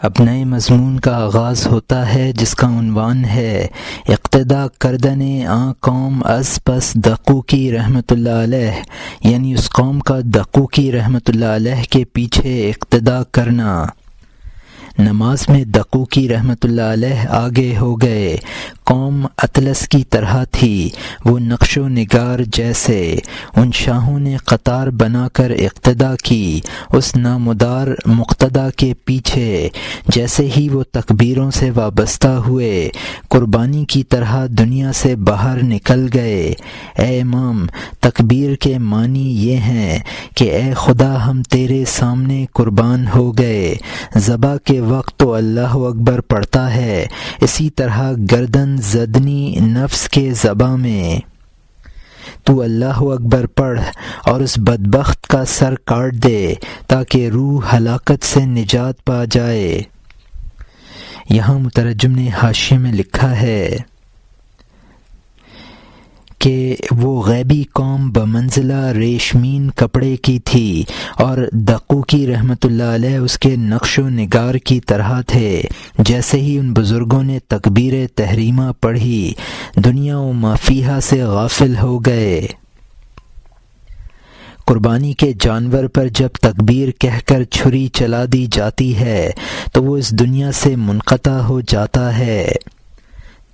اب نئے مضمون کا آغاز ہوتا ہے جس کا عنوان ہے اقتدا کردن آن قوم از پس دقوقی رحمۃ اللہ علیہ، یعنی اس قوم کا دقوقی رحمۃ اللہ علیہ کے پیچھے اقتدا کرنا۔ نماز میں دقوقی رحمۃ اللہ علیہ آگے ہو گئے۔ قوم اطلس کی طرح تھی، وہ نقش و نگار جیسے۔ ان شاہوں نے قطار بنا کر اقتدا کی اس نامدار مقتدا کے پیچھے۔ جیسے ہی وہ تکبیروں سے وابستہ ہوئے، قربانی کی طرح دنیا سے باہر نکل گئے۔ اے امام، تکبیر کے معنی یہ ہیں کہ اے خدا ہم تیرے سامنے قربان ہو گئے۔ ذبح کے وقت تو اللہ اکبر پڑھتا ہے، اسی طرح گردن زدنی نفس کے ذبح میں تو اللہ اکبر پڑھ اور اس بدبخت کا سر کاٹ دے تاکہ روح ہلاکت سے نجات پا جائے۔ یہاں مترجم نے حاشیے میں لکھا ہے کہ وہ غیبی قوم بمنزلہ ریشمین کپڑے کی تھی اور دقوقی رحمۃ اللہ علیہ اس کے نقش و نگار کی طرح تھے۔ جیسے ہی ان بزرگوں نے تکبیر تحریمہ پڑھی، دنیا و ما فیہا سے غافل ہو گئے۔ قربانی کے جانور پر جب تکبیر کہہ کر چھری چلا دی جاتی ہے تو وہ اس دنیا سے منقطع ہو جاتا ہے۔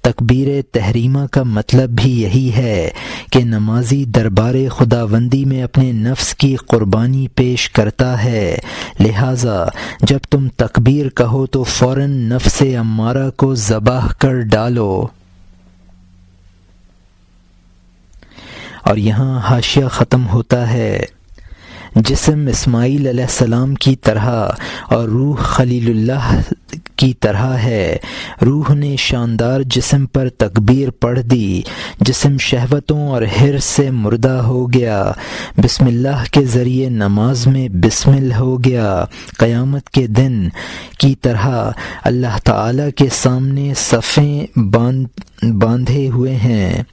تکبیر تحریمہ کا مطلب بھی یہی ہے کہ نمازی دربار خداوندی میں اپنے نفس کی قربانی پیش کرتا ہے، لہٰذا جب تم تکبیر کہو تو فوراً نفس امارہ کو ذبح کر ڈالو۔ اور یہاں حاشیہ ختم ہوتا ہے۔ جسم اسماعیل علیہ السلام کی طرح اور روح خلیل اللہ کی طرح ہے۔ روح نے شاندار جسم پر تکبیر پڑھ دی، جسم شہوتوں اور حرص سے مردہ ہو گیا۔ بسم اللہ کے ذریعے نماز میں بسمل ہو گیا۔ قیامت کے دن کی طرح اللہ تعالی کے سامنے صفیں باندھے ہوئے ہیں،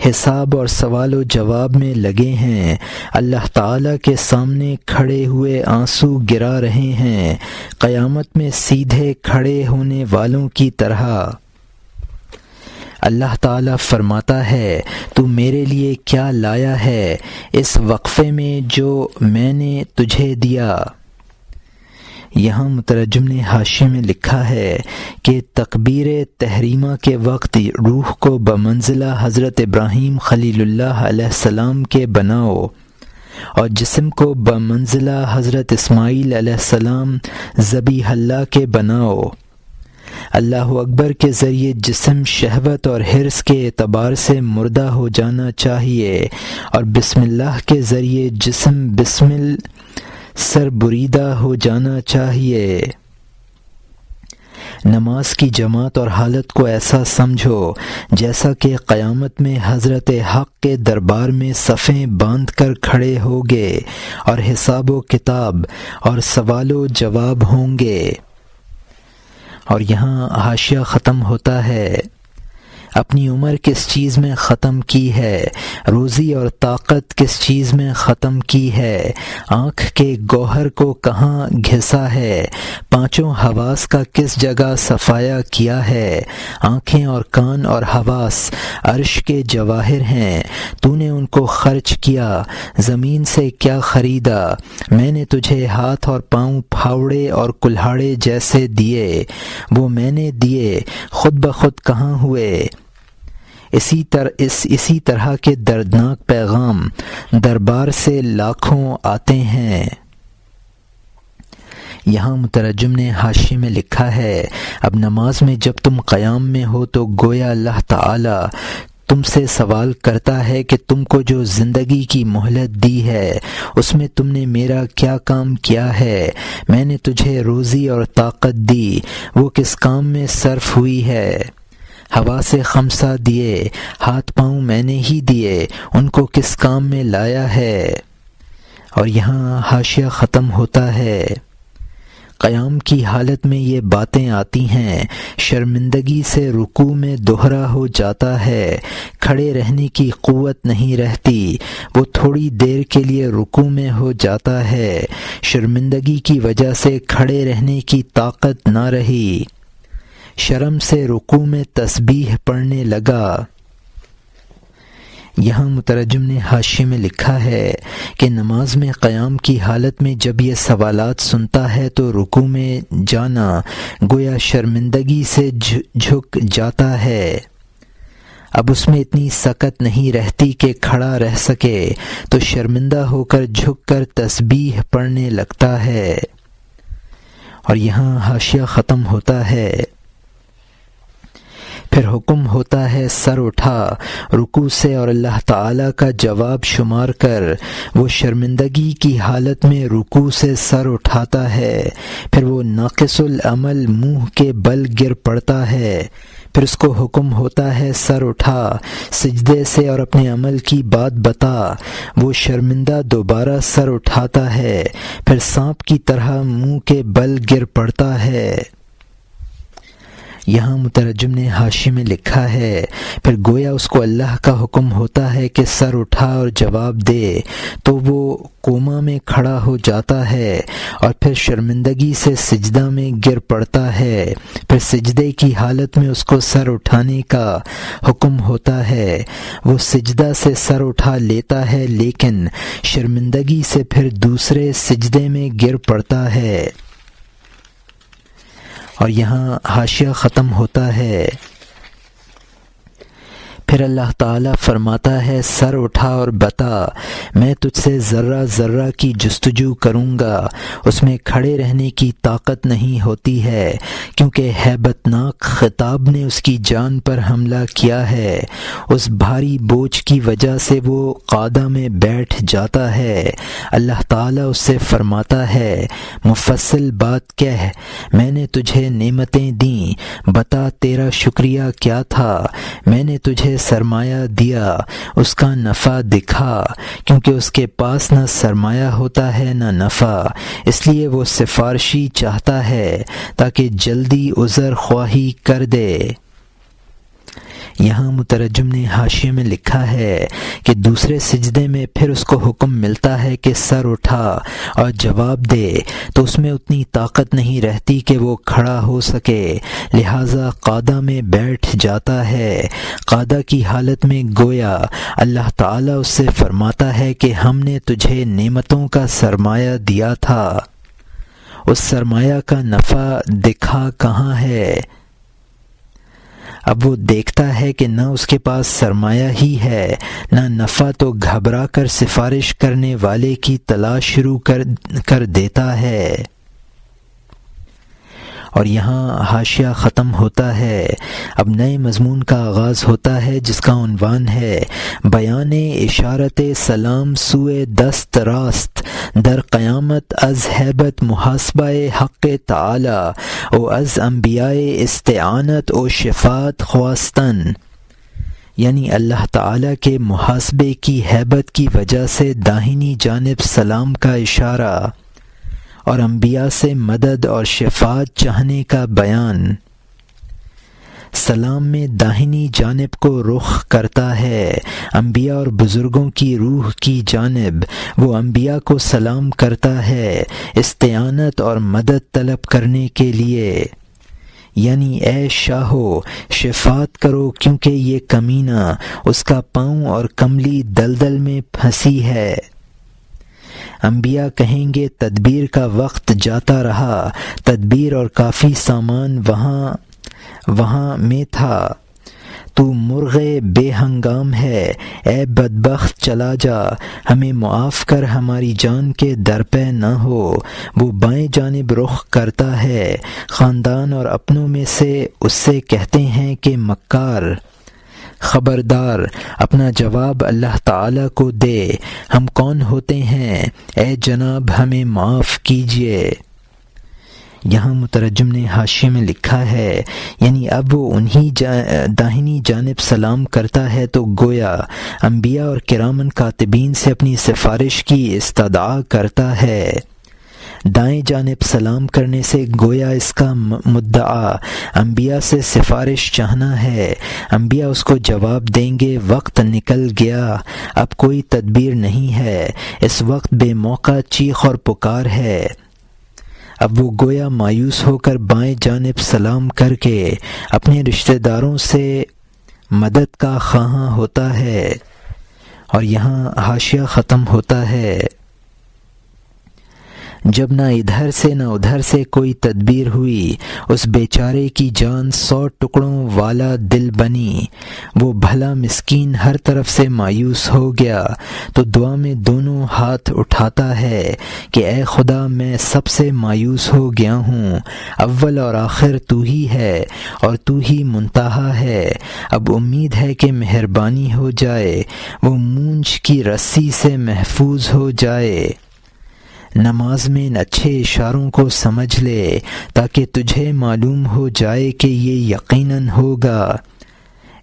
حساب اور سوال و جواب میں لگے ہیں۔ اللہ تعالیٰ کے سامنے کھڑے ہوئے آنسو گرا رہے ہیں، قیامت میں سیدھے کھڑے ہونے والوں کی طرح۔ اللہ تعالیٰ فرماتا ہے تو میرے لیے کیا لایا ہے اس وقفے میں جو میں نے تجھے دیا۔ یہاں مترجم نے حاشیے میں لکھا ہے کہ تکبیر تحریمہ کے وقت روح کو بمنزلہ حضرت ابراہیم خلیل اللہ علیہ السلام کے بناؤ اور جسم کو بمنزلہ حضرت اسماعیل علیہ السلام ذبیح اللہ کے بناؤ۔ اللہ اکبر کے ذریعے جسم شہوت اور حرص کے اعتبار سے مردہ ہو جانا چاہیے اور بسم اللہ کے ذریعے جسم بسمل سر بریدہ ہو جانا چاہیے۔ نماز کی جماعت اور حالت کو ایسا سمجھو جیسا کہ قیامت میں حضرت حق کے دربار میں صفیں باندھ کر کھڑے ہوگے اور حساب و کتاب اور سوال و جواب ہوں گے۔ اور یہاں حاشیہ ختم ہوتا ہے۔ اپنی عمر کس چیز میں ختم کی ہے، روزی اور طاقت کس چیز میں ختم کی ہے، آنکھ کے گوہر کو کہاں گھسا ہے، پانچوں حواس کا کس جگہ صفایا کیا ہے۔ آنکھیں اور کان اور حواس عرش کے جواہر ہیں، تو نے ان کو خرچ کیا، زمین سے کیا خریدا۔ میں نے تجھے ہاتھ اور پاؤں پھاوڑے اور کلہاڑے جیسے دیے، وہ میں نے دیے، خود بخود کہاں ہوئے۔ اسی طرح کے دردناک پیغام دربار سے لاکھوں آتے ہیں۔ یہاں مترجم نے حاشیے میں لکھا ہے اب نماز میں جب تم قیام میں ہو تو گویا اللہ تعالی تم سے سوال کرتا ہے کہ تم کو جو زندگی کی مہلت دی ہے اس میں تم نے میرا کیا کام کیا ہے۔ میں نے تجھے روزی اور طاقت دی، وہ کس کام میں صرف ہوئی ہے۔ حواس خمسہ دیے، ہاتھ پاؤں میں نے ہی دیے، ان کو کس کام میں لایا ہے۔ اور یہاں حاشیہ ختم ہوتا ہے۔ قیام کی حالت میں یہ باتیں آتی ہیں، شرمندگی سے رکوع میں دوہرا ہو جاتا ہے، کھڑے رہنے کی قوت نہیں رہتی، وہ تھوڑی دیر کے لیے رکوع میں ہو جاتا ہے، شرمندگی کی وجہ سے کھڑے رہنے کی طاقت نہ رہی، شرم سے رکوع میں تسبیح پڑھنے لگا۔ یہاں مترجم نے حاشیے میں لکھا ہے کہ نماز میں قیام کی حالت میں جب یہ سوالات سنتا ہے تو رکوع میں جانا گویا شرمندگی سے جھک جاتا ہے، اب اس میں اتنی سکت نہیں رہتی کہ کھڑا رہ سکے، تو شرمندہ ہو کر جھک کر تسبیح پڑھنے لگتا ہے۔ اور یہاں حاشیہ ختم ہوتا ہے۔ پھر حکم ہوتا ہے سر اٹھا رکوع سے اور اللہ تعالیٰ کا جواب شمار کر وہ شرمندگی کی حالت میں رکوع سے سر اٹھاتا ہے، پھر وہ ناقص العمل منہ کے بل گر پڑتا ہے، پھر اس کو حکم ہوتا ہے سر اٹھا سجدے سے اور اپنے عمل کی بات بتا، وہ شرمندہ دوبارہ سر اٹھاتا ہے، پھر سانپ کی طرح منہ کے بل گر پڑتا ہے۔ یہاں مترجم نے حاشیے میں لکھا ہے پھر گویا اس کو اللہ کا حکم ہوتا ہے کہ سر اٹھا اور جواب دے، تو وہ کوما میں کھڑا ہو جاتا ہے اور پھر شرمندگی سے سجدہ میں گر پڑتا ہے، پھر سجدے کی حالت میں اس کو سر اٹھانے کا حکم ہوتا ہے، وہ سجدہ سے سر اٹھا لیتا ہے لیکن شرمندگی سے پھر دوسرے سجدے میں گر پڑتا ہے۔ اور یہاں حاشیہ ختم ہوتا ہے۔ پھر اللہ تعالیٰ فرماتا ہے سر اٹھا اور بتا، میں تجھ سے ذرہ ذرہ کی جستجو کروں گا، اس میں کھڑے رہنے کی طاقت نہیں ہوتی ہے، کیونکہ ہیبت ناک خطاب نے اس کی جان پر حملہ کیا ہے، اس بھاری بوجھ کی وجہ سے وہ قعدہ میں بیٹھ جاتا ہے۔ اللہ تعالیٰ اس سے فرماتا ہے مفصل بات کہہ، میں نے تجھے نعمتیں دیں، بتا تیرا شکریہ کیا تھا، میں نے تجھے سرمایہ دیا، اس کا نفع دکھا، کیونکہ اس کے پاس نہ سرمایہ ہوتا ہے نہ نفع، اس لیے وہ سفارشی چاہتا ہے تاکہ جلدی عذر خواہی کر دے۔ یہاں مترجم نے حاشیے میں لکھا ہے کہ دوسرے سجدے میں پھر اس کو حکم ملتا ہے کہ سر اٹھا اور جواب دے، تو اس میں اتنی طاقت نہیں رہتی کہ وہ کھڑا ہو سکے، لہٰذا قعدہ میں بیٹھ جاتا ہے۔ قعدہ کی حالت میں گویا اللہ تعالیٰ اس سے فرماتا ہے کہ ہم نے تجھے نعمتوں کا سرمایہ دیا تھا، اس سرمایہ کا نفع دکھا کہاں ہے؟ اب وہ دیکھتا ہے کہ نہ اس کے پاس سرمایہ ہی ہے نہ نفع، تو گھبرا کر سفارش کرنے والے کی تلاش شروع کر دیتا ہے۔ اور یہاں حاشیہ ختم ہوتا ہے۔ اب نئے مضمون کا آغاز ہوتا ہے جس کا عنوان ہے بیان اشارت سلام سوئے دست راست در قیامت از ہیبت محاسبہ حق تعالی او از انبیاء استعانت او شفاعت خواستن، یعنی اللہ تعالیٰ کے محاسبے کی ہیبت کی وجہ سے داہنی جانب سلام کا اشارہ اور انبیاء سے مدد اور شفاعت چاہنے کا بیان۔ سلام میں داہنی جانب کو رخ کرتا ہے، انبیاء اور بزرگوں کی روح کی جانب وہ انبیاء کو سلام کرتا ہے استعانت اور مدد طلب کرنے کے لیے، یعنی اے شاہو شفاعت کرو کیونکہ یہ کمینہ اس کا پاؤں اور کملی دلدل میں پھنسی ہے۔ انبیاء کہیں گے تدبیر کا وقت جاتا رہا، تدبیر اور کافی سامان وہاں میں تھا، تو مرغ بے ہنگام ہے، اے بدبخت چلا جا، ہمیں معاف کر ہماری جان کے درپے نہ ہو۔ وہ بائیں جانب رخ کرتا ہے، خاندان اور اپنوں میں سے اس سے کہتے ہیں کہ مکار، خبردار اپنا جواب اللہ تعالیٰ کو دے، ہم کون ہوتے ہیں، اے جناب ہمیں معاف کیجیے۔ یہاں مترجم نے حاشیے میں لکھا ہے یعنی اب وہ انہی داہنی جانب سلام کرتا ہے تو گویا انبیاء اور کرامن کاتبین سے اپنی سفارش کی استدعا کرتا ہے۔ دائیں جانب سلام کرنے سے گویا اس کا مدعا انبیاء سے سفارش چاہنا ہے۔ انبیاء اس کو جواب دیں گے وقت نکل گیا، اب کوئی تدبیر نہیں ہے، اس وقت بے موقع چیخ اور پکار ہے۔ اب وہ گویا مایوس ہو کر بائیں جانب سلام کر کے اپنے رشتہ داروں سے مدد کا خواہاں ہوتا ہے۔ اور یہاں حاشیہ ختم ہوتا ہے۔ جب نہ ادھر سے نہ ادھر سے کوئی تدبیر ہوئی، اس بیچارے کی جان 100 ٹکڑوں والا دل بنی، وہ بھلا مسکین ہر طرف سے مایوس ہو گیا تو دعا میں دونوں ہاتھ اٹھاتا ہے کہ اے خدا میں سب سے مایوس ہو گیا ہوں، اول اور آخر تو ہی ہے اور تو ہی منتہا ہے، اب امید ہے کہ مہربانی ہو جائے، وہ مونجھ کی رسی سے محفوظ ہو جائے۔ نماز میں ان اچھے اشاروں کو سمجھ لے تاکہ تجھے معلوم ہو جائے کہ یہ یقیناً ہوگا۔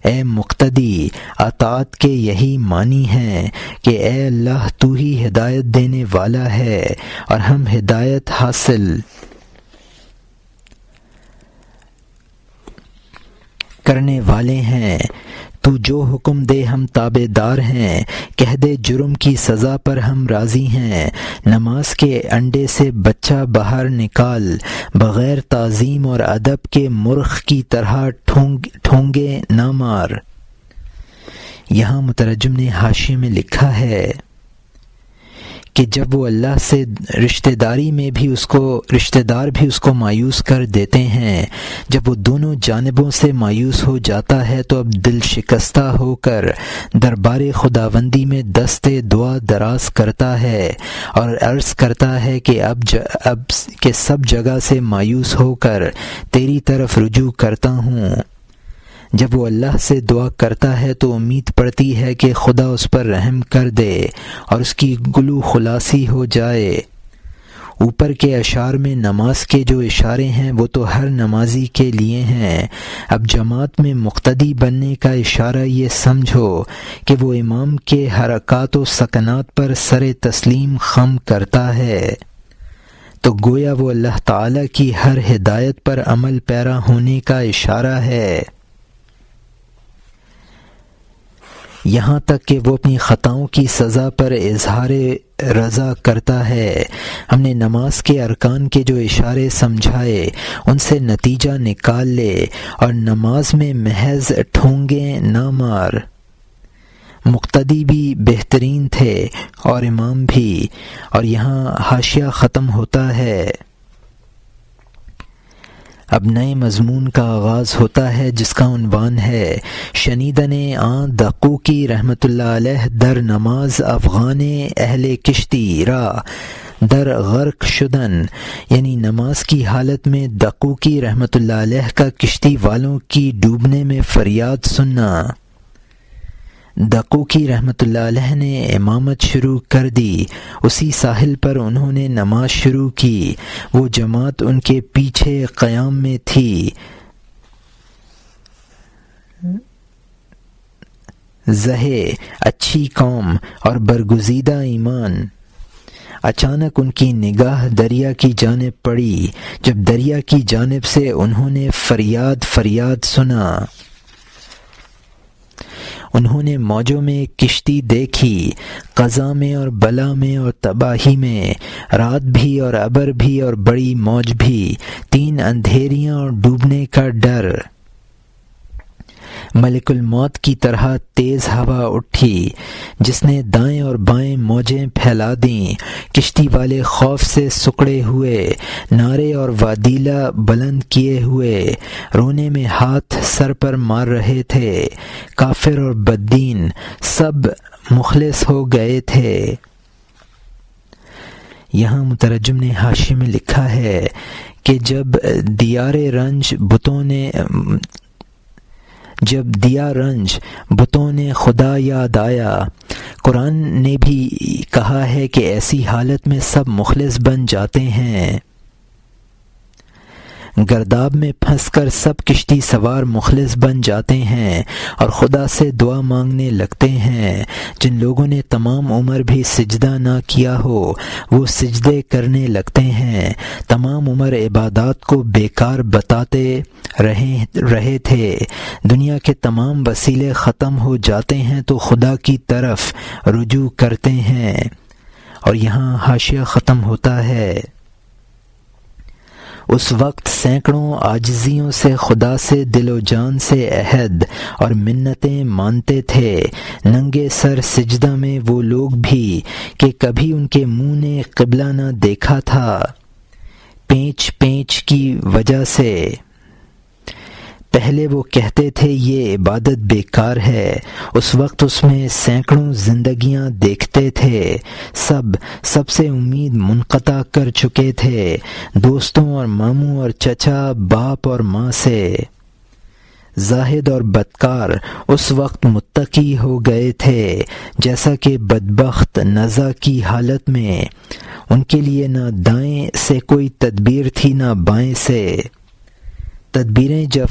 اے مقتدی، اطاعت کے یہی معنی ہیں کہ اے اللہ تو ہی ہدایت دینے والا ہے اور ہم ہدایت حاصل کرنے والے ہیں، تو جو حکم دے ہم تابع دار ہیں، کہہ دے جرم کی سزا پر ہم راضی ہیں، نماز کے انڈے سے بچہ باہر نکال، بغیر تعظیم اور ادب کے مرغ کی طرح ٹھونگے نہ مار۔ یہاں مترجم نے حاشیے میں لکھا ہے کہ جب وہ اللہ سے رشتہ دار بھی اس کو مایوس کر دیتے ہیں، جب وہ دونوں جانبوں سے مایوس ہو جاتا ہے تو اب دل شکستہ ہو کر دربار خداوندی میں دست دعا دراز کرتا ہے اور عرض کرتا ہے کہ اب کہ سب جگہ سے مایوس ہو کر تیری طرف رجوع کرتا ہوں۔ جب وہ اللہ سے دعا کرتا ہے تو امید پڑتی ہے کہ خدا اس پر رحم کر دے اور اس کی گلو خلاصی ہو جائے۔ اوپر کے اشعار میں نماز کے جو اشارے ہیں وہ تو ہر نمازی کے لیے ہیں۔ اب جماعت میں مقتدی بننے کا اشارہ یہ سمجھو کہ وہ امام کے حرکات و سکنات پر سر تسلیم خم کرتا ہے، تو گویا وہ اللہ تعالیٰ کی ہر ہدایت پر عمل پیرا ہونے کا اشارہ ہے، یہاں تک کہ وہ اپنی خطاؤں کی سزا پر اظہار رضا کرتا ہے۔ ہم نے نماز کے ارکان کے جو اشارے سمجھائے ان سے نتیجہ نکال لے اور نماز میں محض ٹھونگے نہ مار۔ مقتدی بھی بہترین تھے اور امام بھی۔ اور یہاں حاشیہ ختم ہوتا ہے۔ اب نئے مضمون کا آغاز ہوتا ہے جس کا عنوان ہے شنیدن آں دقوقی رحمۃ اللہ علیہ در نماز افغان اہل کشتی را در غرق شدن، یعنی نماز کی حالت میں دقوقی رحمۃ اللہ علیہ کا کشتی والوں کی ڈوبنے میں فریاد سننا۔ دقوقی رحمۃ اللہ علیہ نے امامت شروع کر دی، اسی ساحل پر انہوں نے نماز شروع کی، وہ جماعت ان کے پیچھے قیام میں تھی۔ زہے اچھی قوم اور برگزیدہ ایمان۔ اچانک ان کی نگاہ دریا کی جانب پڑی، جب دریا کی جانب سے انہوں نے فریاد سنا۔ انہوں نے موجوں میں کشتی دیکھی، قضا میں اور بلا میں اور تباہی میں، رات بھی اور ابر بھی اور بڑی موج بھی، 3 اندھیریاں اور ڈوبنے کا ڈر۔ ملک الموت کی طرح تیز ہوا اٹھی جس نے دائیں اور بائیں موجیں پھیلا دیں، کشتی والے خوف سے سکڑے ہوئے، نعرے اور وادیلہ بلند کیے ہوئے، رونے میں ہاتھ سر پر مار رہے تھے، کافر اور بددین سب مخلص ہو گئے تھے۔ یہاں مترجم نے حاشیے میں لکھا ہے کہ جب دیا رنج بتوں نے خدا یاد آیا، قرآن نے بھی کہا ہے کہ ایسی حالت میں سب مخلص بن جاتے ہیں۔ گرداب میں پھنس کر سب کشتی سوار مخلص بن جاتے ہیں اور خدا سے دعا مانگنے لگتے ہیں۔ جن لوگوں نے تمام عمر بھی سجدہ نہ کیا ہو وہ سجدے کرنے لگتے ہیں، تمام عمر عبادات کو بیکار بتاتے رہے تھے، دنیا کے تمام وسیلے ختم ہو جاتے ہیں تو خدا کی طرف رجوع کرتے ہیں۔ اور یہاں حاشیہ ختم ہوتا ہے۔ اس وقت سینکڑوں عاجزیوں سے خدا سے دل و جان سے عہد اور منتیں مانتے تھے، ننگے سر سجدہ میں وہ لوگ بھی کہ کبھی ان کے منہ نے قبلہ نہ دیکھا تھا، پیچ کی وجہ سے۔ پہلے وہ کہتے تھے یہ عبادت بیکار ہے، اس وقت اس میں سینکڑوں زندگیاں دیکھتے تھے، سب سے امید منقطع کر چکے تھے، دوستوں اور ماموں اور چچا، باپ اور ماں سے۔ زاہد اور بدکار اس وقت متقی ہو گئے تھے، جیسا کہ بدبخت نزع کی حالت میں ان کے لیے نہ دائیں سے کوئی تدبیر تھی نہ بائیں سے۔ تدبیریں جب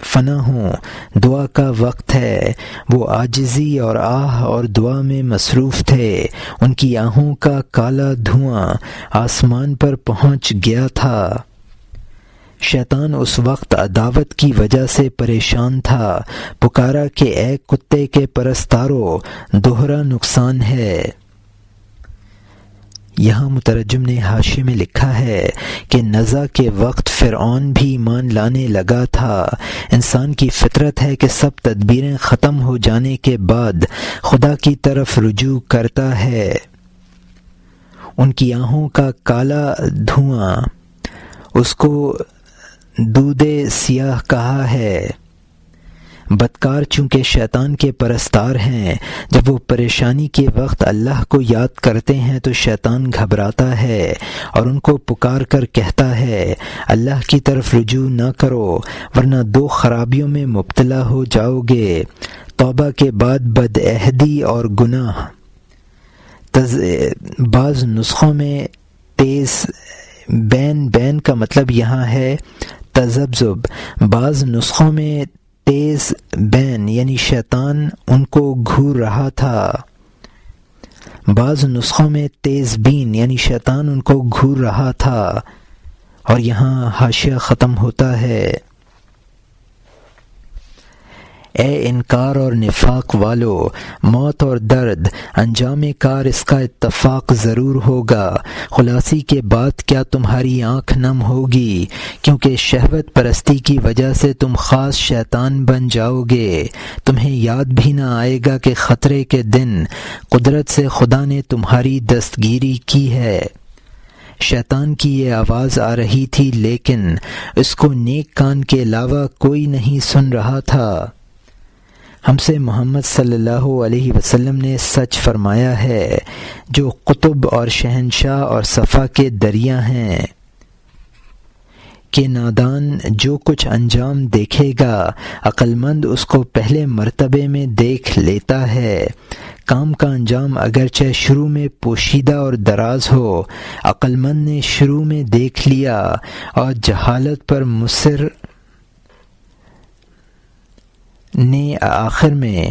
فنا ہوں دعا کا وقت ہے، وہ عاجزی اور آہ اور دعا میں مصروف تھے، ان کی آہوں کا کالا دھواں آسمان پر پہنچ گیا تھا۔ شیطان اس وقت عداوت کی وجہ سے پریشان تھا، پکارا کہ اے کتے کے پرستارو، دوہرا نقصان ہے۔ یہاں مترجم نے حاشیے میں لکھا ہے کہ نزع کے وقت فرعون بھی ایمان لانے لگا تھا۔ انسان کی فطرت ہے کہ سب تدبیریں ختم ہو جانے کے بعد خدا کی طرف رجوع کرتا ہے۔ ان کی آنکھوں کا کالا دھواں اس کو دودِ سیاہ کہا ہے۔ بدکار چونکہ شیطان کے پرستار ہیں، جب وہ پریشانی کے وقت اللہ کو یاد کرتے ہیں تو شیطان گھبراتا ہے اور ان کو پکار کر کہتا ہے اللہ کی طرف رجوع نہ کرو ورنہ دو خرابیوں میں مبتلا ہو جاؤ گے، توبہ کے بعد بدعہدی اور گناہ۔ بعض نسخوں میں تیز بین کا مطلب یہاں ہے تذبذب، بعض نسخوں میں تیز بین یعنی شیطان ان کو گھور رہا تھا، بعض نسخوں میں تیز بین یعنی شیطان ان کو گھور رہا تھا۔ اور یہاں حاشیہ ختم ہوتا ہے۔ اے انکار اور نفاق والو، موت اور درد، انجام کار اس کا اتفاق ضرور ہوگا، خلاصی کے بعد کیا تمہاری آنکھ نم ہوگی، کیونکہ شہوت پرستی کی وجہ سے تم خاص شیطان بن جاؤ گے، تمہیں یاد بھی نہ آئے گا کہ خطرے کے دن قدرت سے خدا نے تمہاری دستگیری کی ہے۔ شیطان کی یہ آواز آ رہی تھی لیکن اس کو نیک کان کے علاوہ کوئی نہیں سن رہا تھا۔ ہم سے محمد صلی اللہ علیہ وسلم نے سچ فرمایا ہے، جو قطب اور شہنشاہ اور صفا کے دریا ہیں کہ نادان جو کچھ انجام دیکھے گا عقل مند اس کو پہلے مرتبے میں دیکھ لیتا ہے۔ کام کا انجام اگرچہ شروع میں پوشیدہ اور دراز ہو، عقل مند نے شروع میں دیکھ لیا اور جہالت پر مصر نے آخر میں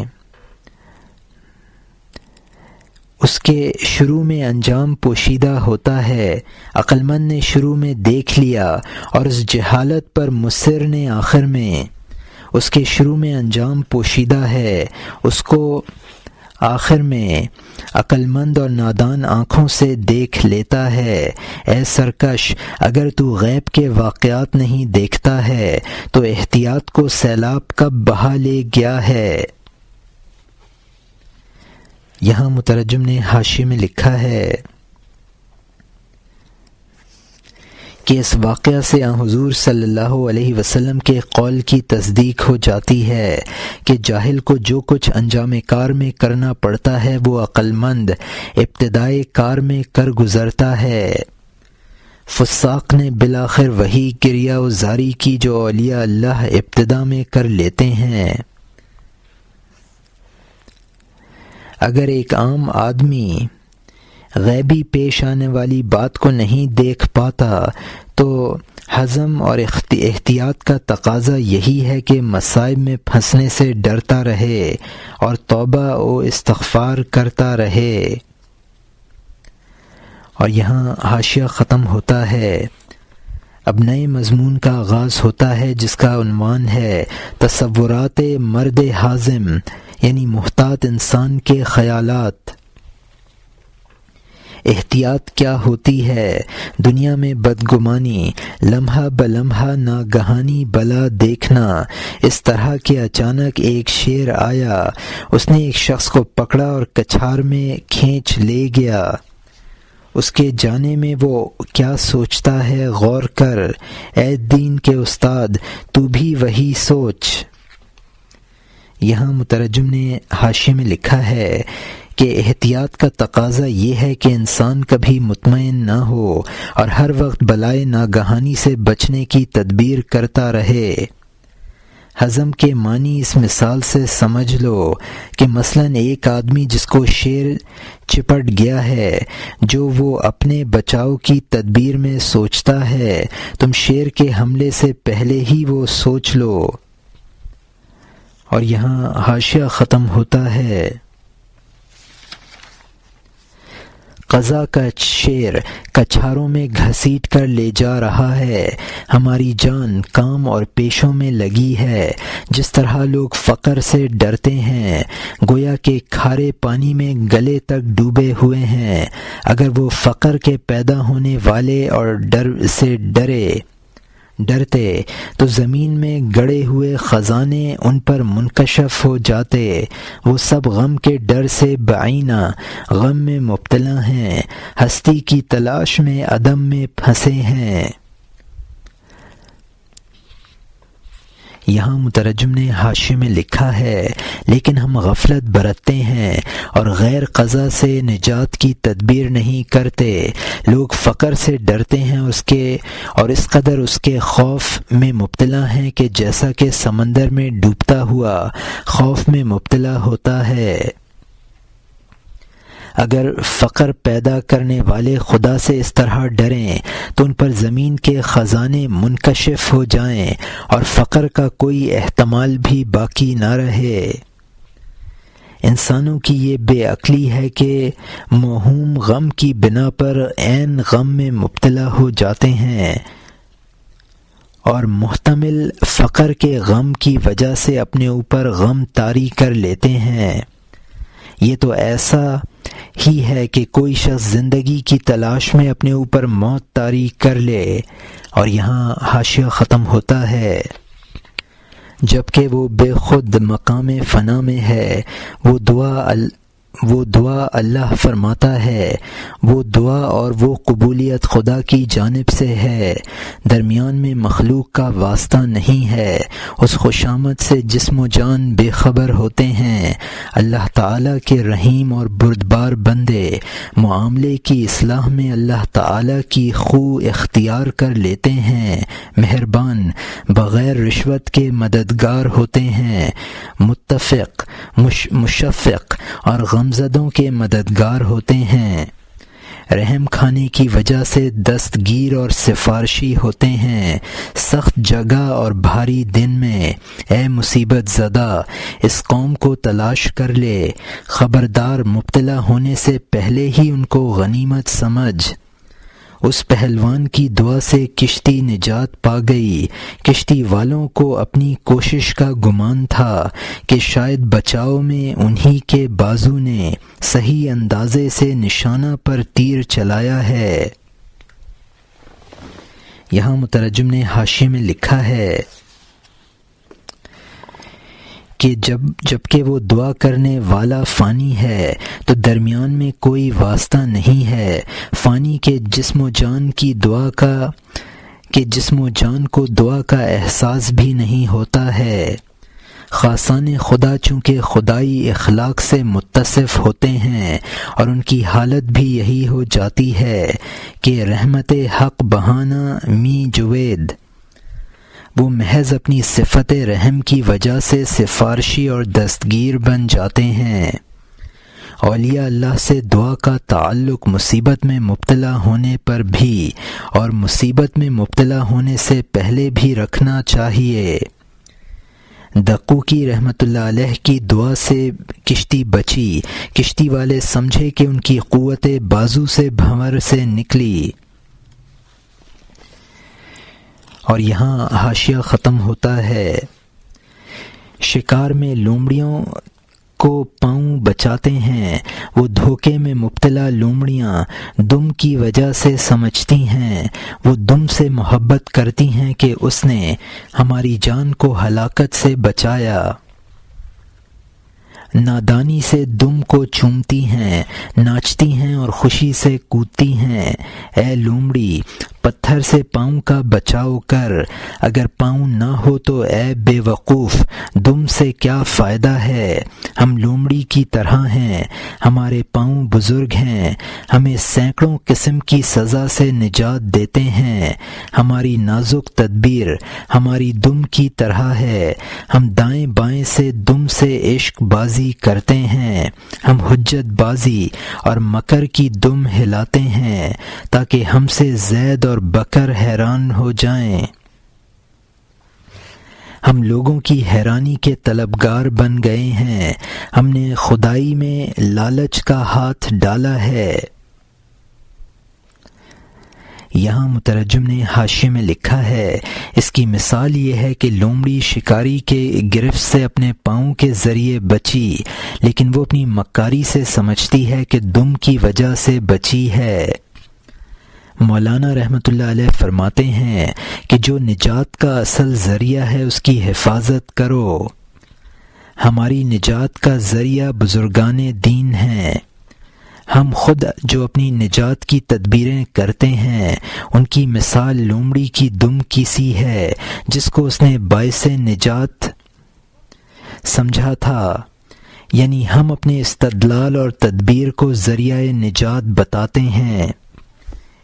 اس کے شروع میں انجام پوشیدہ ہوتا ہے۔ عقل مند نے شروع میں دیکھ لیا اور اس جہالت پر مصر نے آخر میں اس کے شروع میں انجام پوشیدہ ہے، اس کو آخر میں عقل مند اور نادان آنکھوں سے دیکھ لیتا ہے۔ اے سرکش، اگر تو غیب کے واقعات نہیں دیکھتا ہے تو احتیاط کو سیلاب کب بہا لے گیا ہے۔ یہاں مترجم نے حاشیے میں لکھا ہے کہ اس واقعہ سے حضور صلی اللہ علیہ وسلم کے قول کی تصدیق ہو جاتی ہے کہ جاہل کو جو کچھ انجام کار میں کرنا پڑتا ہے وہ عقل مند ابتدائے کار میں کر گزرتا ہے۔ فساق نے بالآخر وہی کریا و زاری کی جو اولیاء اللہ ابتدا میں کر لیتے ہیں۔ اگر ایک عام آدمی غیبی پیش آنے والی بات کو نہیں دیکھ پاتا تو حزم اور احتیاط کا تقاضا یہی ہے کہ مصائب میں پھنسنے سے ڈرتا رہے اور توبہ و استغفار کرتا رہے۔ اور یہاں حاشیہ ختم ہوتا ہے۔ اب نئے مضمون کا آغاز ہوتا ہے جس کا عنوان ہے تصورات مرد حازم، یعنی محتاط انسان کے خیالات۔ احتیاط کیا ہوتی ہے؟ دنیا میں بدگمانی، لمحہ بلمحہ ناگہانی بلا دیکھنا۔ اس طرح کہ اچانک ایک شیر آیا، اس نے ایک شخص کو پکڑا اور کچھار میں کھینچ لے گیا۔ اس کے جانے میں وہ کیا سوچتا ہے غور کر، اے دین کے استاد تو بھی وہی سوچ۔ یہاں مترجم نے حاشیے میں لکھا ہے کہ احتیاط کا تقاضا یہ ہے کہ انسان کبھی مطمئن نہ ہو اور ہر وقت بلائے ناگہانی سے بچنے کی تدبیر کرتا رہے۔ حزم کے معنی اس مثال سے سمجھ لو کہ مثلاً ایک آدمی جس کو شیر چپٹ گیا ہے، جو وہ اپنے بچاؤ کی تدبیر میں سوچتا ہے، تم شیر کے حملے سے پہلے ہی وہ سوچ لو۔ اور یہاں حاشیہ ختم ہوتا ہے۔ قضا کا شیر کچھاروں میں گھسیٹ کر لے جا رہا ہے، ہماری جان کام اور پیشوں میں لگی ہے۔ جس طرح لوگ فقر سے ڈرتے ہیں، گویا کہ کھارے پانی میں گلے تک ڈوبے ہوئے ہیں۔ اگر وہ فقر کے پیدا ہونے والے اور ڈر سے ڈرتے تو زمین میں گڑے ہوئے خزانے ان پر منکشف ہو جاتے۔ وہ سب غم کے ڈر سے بعینہ غم میں مبتلا ہیں، ہستی کی تلاش میں عدم میں پھنسے ہیں۔ یہاں مترجم نے حاشیے میں لکھا ہے لیکن ہم غفلت برتتے ہیں اور غیر قضا سے نجات کی تدبیر نہیں کرتے۔ لوگ فقر سے ڈرتے ہیں اور اس قدر اس کے خوف میں مبتلا ہیں کہ جیسا کہ سمندر میں ڈوبتا ہوا خوف میں مبتلا ہوتا ہے۔ اگر فقر پیدا کرنے والے خدا سے اس طرح ڈریں تو ان پر زمین کے خزانے منکشف ہو جائیں اور فقر کا کوئی احتمال بھی باقی نہ رہے۔ انسانوں کی یہ بے عقلی ہے کہ موہوم غم کی بنا پر عین غم میں مبتلا ہو جاتے ہیں اور محتمل فقر کے غم کی وجہ سے اپنے اوپر غم طاری کر لیتے ہیں۔ یہ تو ایسا ہی ہے کہ کوئی شخص زندگی کی تلاش میں اپنے اوپر موت طاری کر لے۔ اور یہاں حاشیہ ختم ہوتا ہے۔ جبکہ وہ بے خود مقام فنا میں ہے، وہ دعا اللہ فرماتا ہے، وہ دعا اور وہ قبولیت خدا کی جانب سے ہے، درمیان میں مخلوق کا واسطہ نہیں ہے۔ اس خوشامد سے جسم و جان بے خبر ہوتے ہیں۔ اللہ تعالیٰ کے رحیم اور بردبار بندے معاملے کی اصلاح میں اللہ تعالیٰ کی خو اختیار کر لیتے ہیں، مہربان بغیر رشوت کے مددگار ہوتے ہیں، متفق مشفق اور غمزدوں کے مددگار ہوتے ہیں، رحم کھانے کی وجہ سے دستگیر اور سفارشی ہوتے ہیں۔ سخت جگہ اور بھاری دن میں اے مصیبت زدہ اس قوم کو تلاش کر لے، خبردار مبتلا ہونے سے پہلے ہی ان کو غنیمت سمجھ۔ اس پہلوان کی دعا سے کشتی نجات پا گئی۔ کشتی والوں کو اپنی کوشش کا گمان تھا کہ شاید بچاؤ میں انہی کے بازو نے صحیح اندازے سے نشانہ پر تیر چلایا ہے۔ یہاں مترجم نے حاشیے میں لکھا ہے کہ جبکہ وہ دعا کرنے والا فانی ہے تو درمیان میں کوئی واسطہ نہیں ہے۔ فانی کے جسم و جان کو دعا کا احساس بھی نہیں ہوتا ہے۔ خاصان خدا چونکہ خدائی اخلاق سے متصف ہوتے ہیں اور ان کی حالت بھی یہی ہو جاتی ہے کہ رحمت حق بہانہ می جوید، وہ محض اپنی صفت رحم کی وجہ سے سفارشی اور دستگیر بن جاتے ہیں۔ اولیاء اللہ سے دعا کا تعلق مصیبت میں مبتلا ہونے پر بھی اور مصیبت میں مبتلا ہونے سے پہلے بھی رکھنا چاہیے۔ دقوقی رحمۃ اللہ علیہ کی دعا سے کشتی بچی، کشتی والے سمجھے کہ ان کی قوت بازو سے بھنور سے نکلی۔ اور یہاں حاشیہ ختم ہوتا ہے۔ شکار میں لومڑیوں کو پاؤں بچاتے ہیں، وہ دھوکے میں مبتلا لومڑیاں دم کی وجہ سے سمجھتی ہیں، وہ دم سے محبت کرتی ہیں کہ اس نے ہماری جان کو ہلاکت سے بچایا۔ نادانی سے دم کو چومتی ہیں، ناچتی ہیں اور خوشی سے کودتی ہیں۔ اے لومڑی، پتھر سے پاؤں کا بچاؤ کر، اگر پاؤں نہ ہو تو اے بے وقوف دم سے کیا فائدہ ہے۔ ہم لومڑی کی طرح ہیں، ہمارے پاؤں بزرگ ہیں، ہمیں سینکڑوں قسم کی سزا سے نجات دیتے ہیں۔ ہماری نازک تدبیر ہماری دم کی طرح ہے، ہم دائیں بائیں سے دم سے عشق بازی کرتے ہیں، ہم حجت بازی اور مکر کی دم ہلاتے ہیں تاکہ ہم سے زید اور بکر حیران ہو جائیں۔ ہم لوگوں کی حیرانی کے طلبگار بن گئے ہیں، ہم نے خدائی میں لالچ کا ہاتھ ڈالا ہے۔ یہاں مترجم نے حاشیے میں لکھا ہے، اس کی مثال یہ ہے کہ لومڑی شکاری کے گرفت سے اپنے پاؤں کے ذریعے بچی، لیکن وہ اپنی مکاری سے سمجھتی ہے کہ دم کی وجہ سے بچی ہے۔ مولانا رحمۃ اللہ علیہ فرماتے ہیں کہ جو نجات کا اصل ذریعہ ہے اس کی حفاظت کرو۔ ہماری نجات کا ذریعہ بزرگان دین ہیں۔ ہم خود جو اپنی نجات کی تدبیریں کرتے ہیں ان کی مثال لومڑی کی دم کی سی ہے جس کو اس نے باعث نجات سمجھا تھا، یعنی ہم اپنے استدلال اور تدبیر کو ذریعہ نجات بتاتے ہیں،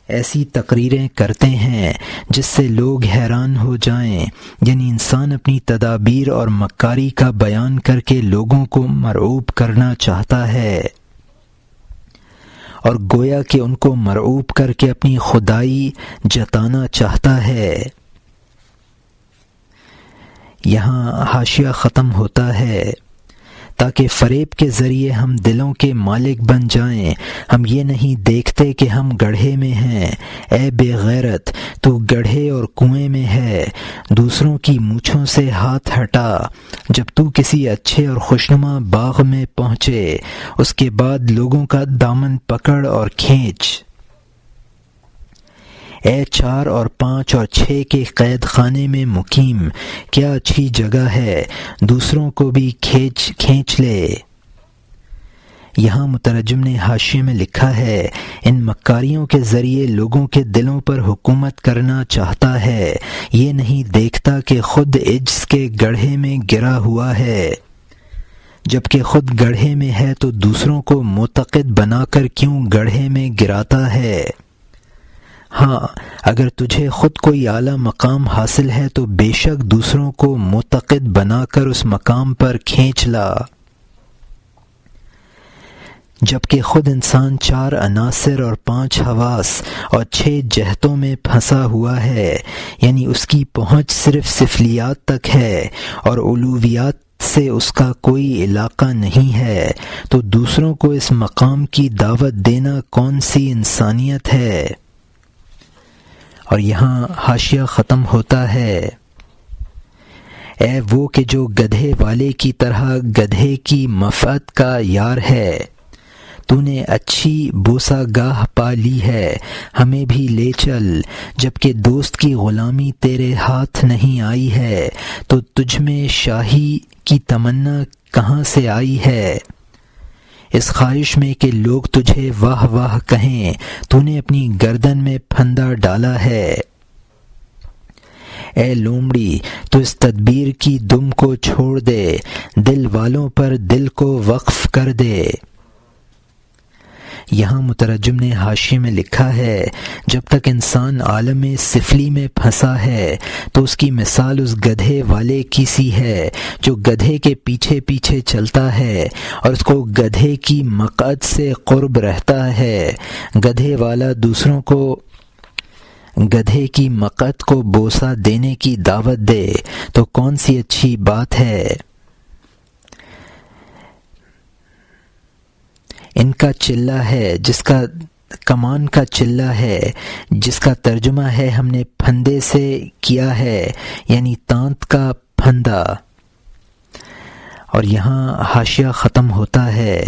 ایسی تقریریں کرتے ہیں جس سے لوگ حیران ہو جائیں، یعنی انسان اپنی تدابیر اور مکاری کا بیان کر کے لوگوں کو مرعوب کرنا چاہتا ہے اور گویا کہ ان کو مرعوب کر کے اپنی خدائی جتانا چاہتا ہے۔ یہاں حاشیہ ختم ہوتا ہے۔ تاکہ فریب کے ذریعے ہم دلوں کے مالک بن جائیں، ہم یہ نہیں دیکھتے کہ ہم گڑھے میں ہیں۔ اے بے غیرت، تو گڑھے اور کنویں میں ہے، دوسروں کی مونچھوں سے ہاتھ ہٹا۔ جب تو کسی اچھے اور خوشنما باغ میں پہنچے، اس کے بعد لوگوں کا دامن پکڑ اور کھینچ۔ اے 4 اور 5 اور 6 کے قید خانے میں مقیم، کیا اچھی جگہ ہے، دوسروں کو بھی کھینچ لے۔ یہاں مترجم نے حاشیے میں لکھا ہے، ان مکاریوں کے ذریعے لوگوں کے دلوں پر حکومت کرنا چاہتا ہے، یہ نہیں دیکھتا کہ خود عجز کے گڑھے میں گرا ہوا ہے۔ جبکہ خود گڑھے میں ہے تو دوسروں کو معتقد بنا کر کیوں گڑھے میں گراتا ہے؟ ہاں، اگر تجھے خود کوئی اعلیٰ مقام حاصل ہے تو بے شک دوسروں کو معتقد بنا کر اس مقام پر کھینچ لا۔ جبکہ خود انسان 4 عناصر اور 5 حواس اور 6 جہتوں میں پھنسا ہوا ہے، یعنی اس کی پہنچ صرف سفلیات تک ہے اور علویات سے اس کا کوئی علاقہ نہیں ہے، تو دوسروں کو اس مقام کی دعوت دینا کون سی انسانیت ہے؟ اور یہاں حاشیہ ختم ہوتا ہے۔ اے وہ کہ جو گدھے والے کی طرح گدھے کی مفعت کا یار ہے، تو نے اچھی بوسہ گاہ پا لی ہے، ہمیں بھی لے چل۔ جبکہ دوست کی غلامی تیرے ہاتھ نہیں آئی ہے تو تجھ میں شاہی کی تمنا کہاں سے آئی ہے؟ اس خواہش میں کہ لوگ تجھے واہ واہ کہیں، تو نے اپنی گردن میں پھندا ڈالا ہے۔ اے لومڑی، تو اس تدبیر کی دم کو چھوڑ دے، دل والوں پر دل کو وقف کر دے۔ یہاں مترجم نے حاشیے میں لکھا ہے جب تک انسان عالم سفلی میں پھنسا ہے تو اس کی مثال اس گدھے والے کی سی ہے جو گدھے کے پیچھے پیچھے چلتا ہے اور اس کو گدھے کی مقعد سے قرب رہتا ہے۔ گدھے والا دوسروں کو گدھے کی مقعد کو بوسہ دینے کی دعوت دے تو کون سی اچھی بات ہے۔ ان کا چلہ ہے جس کا کمان کا چلہ ہے جس کا ترجمہ ہے ہم نے پھندے سے کیا ہے، یعنی تانت کا پھندا۔ اور یہاں حاشیہ ختم ہوتا ہے۔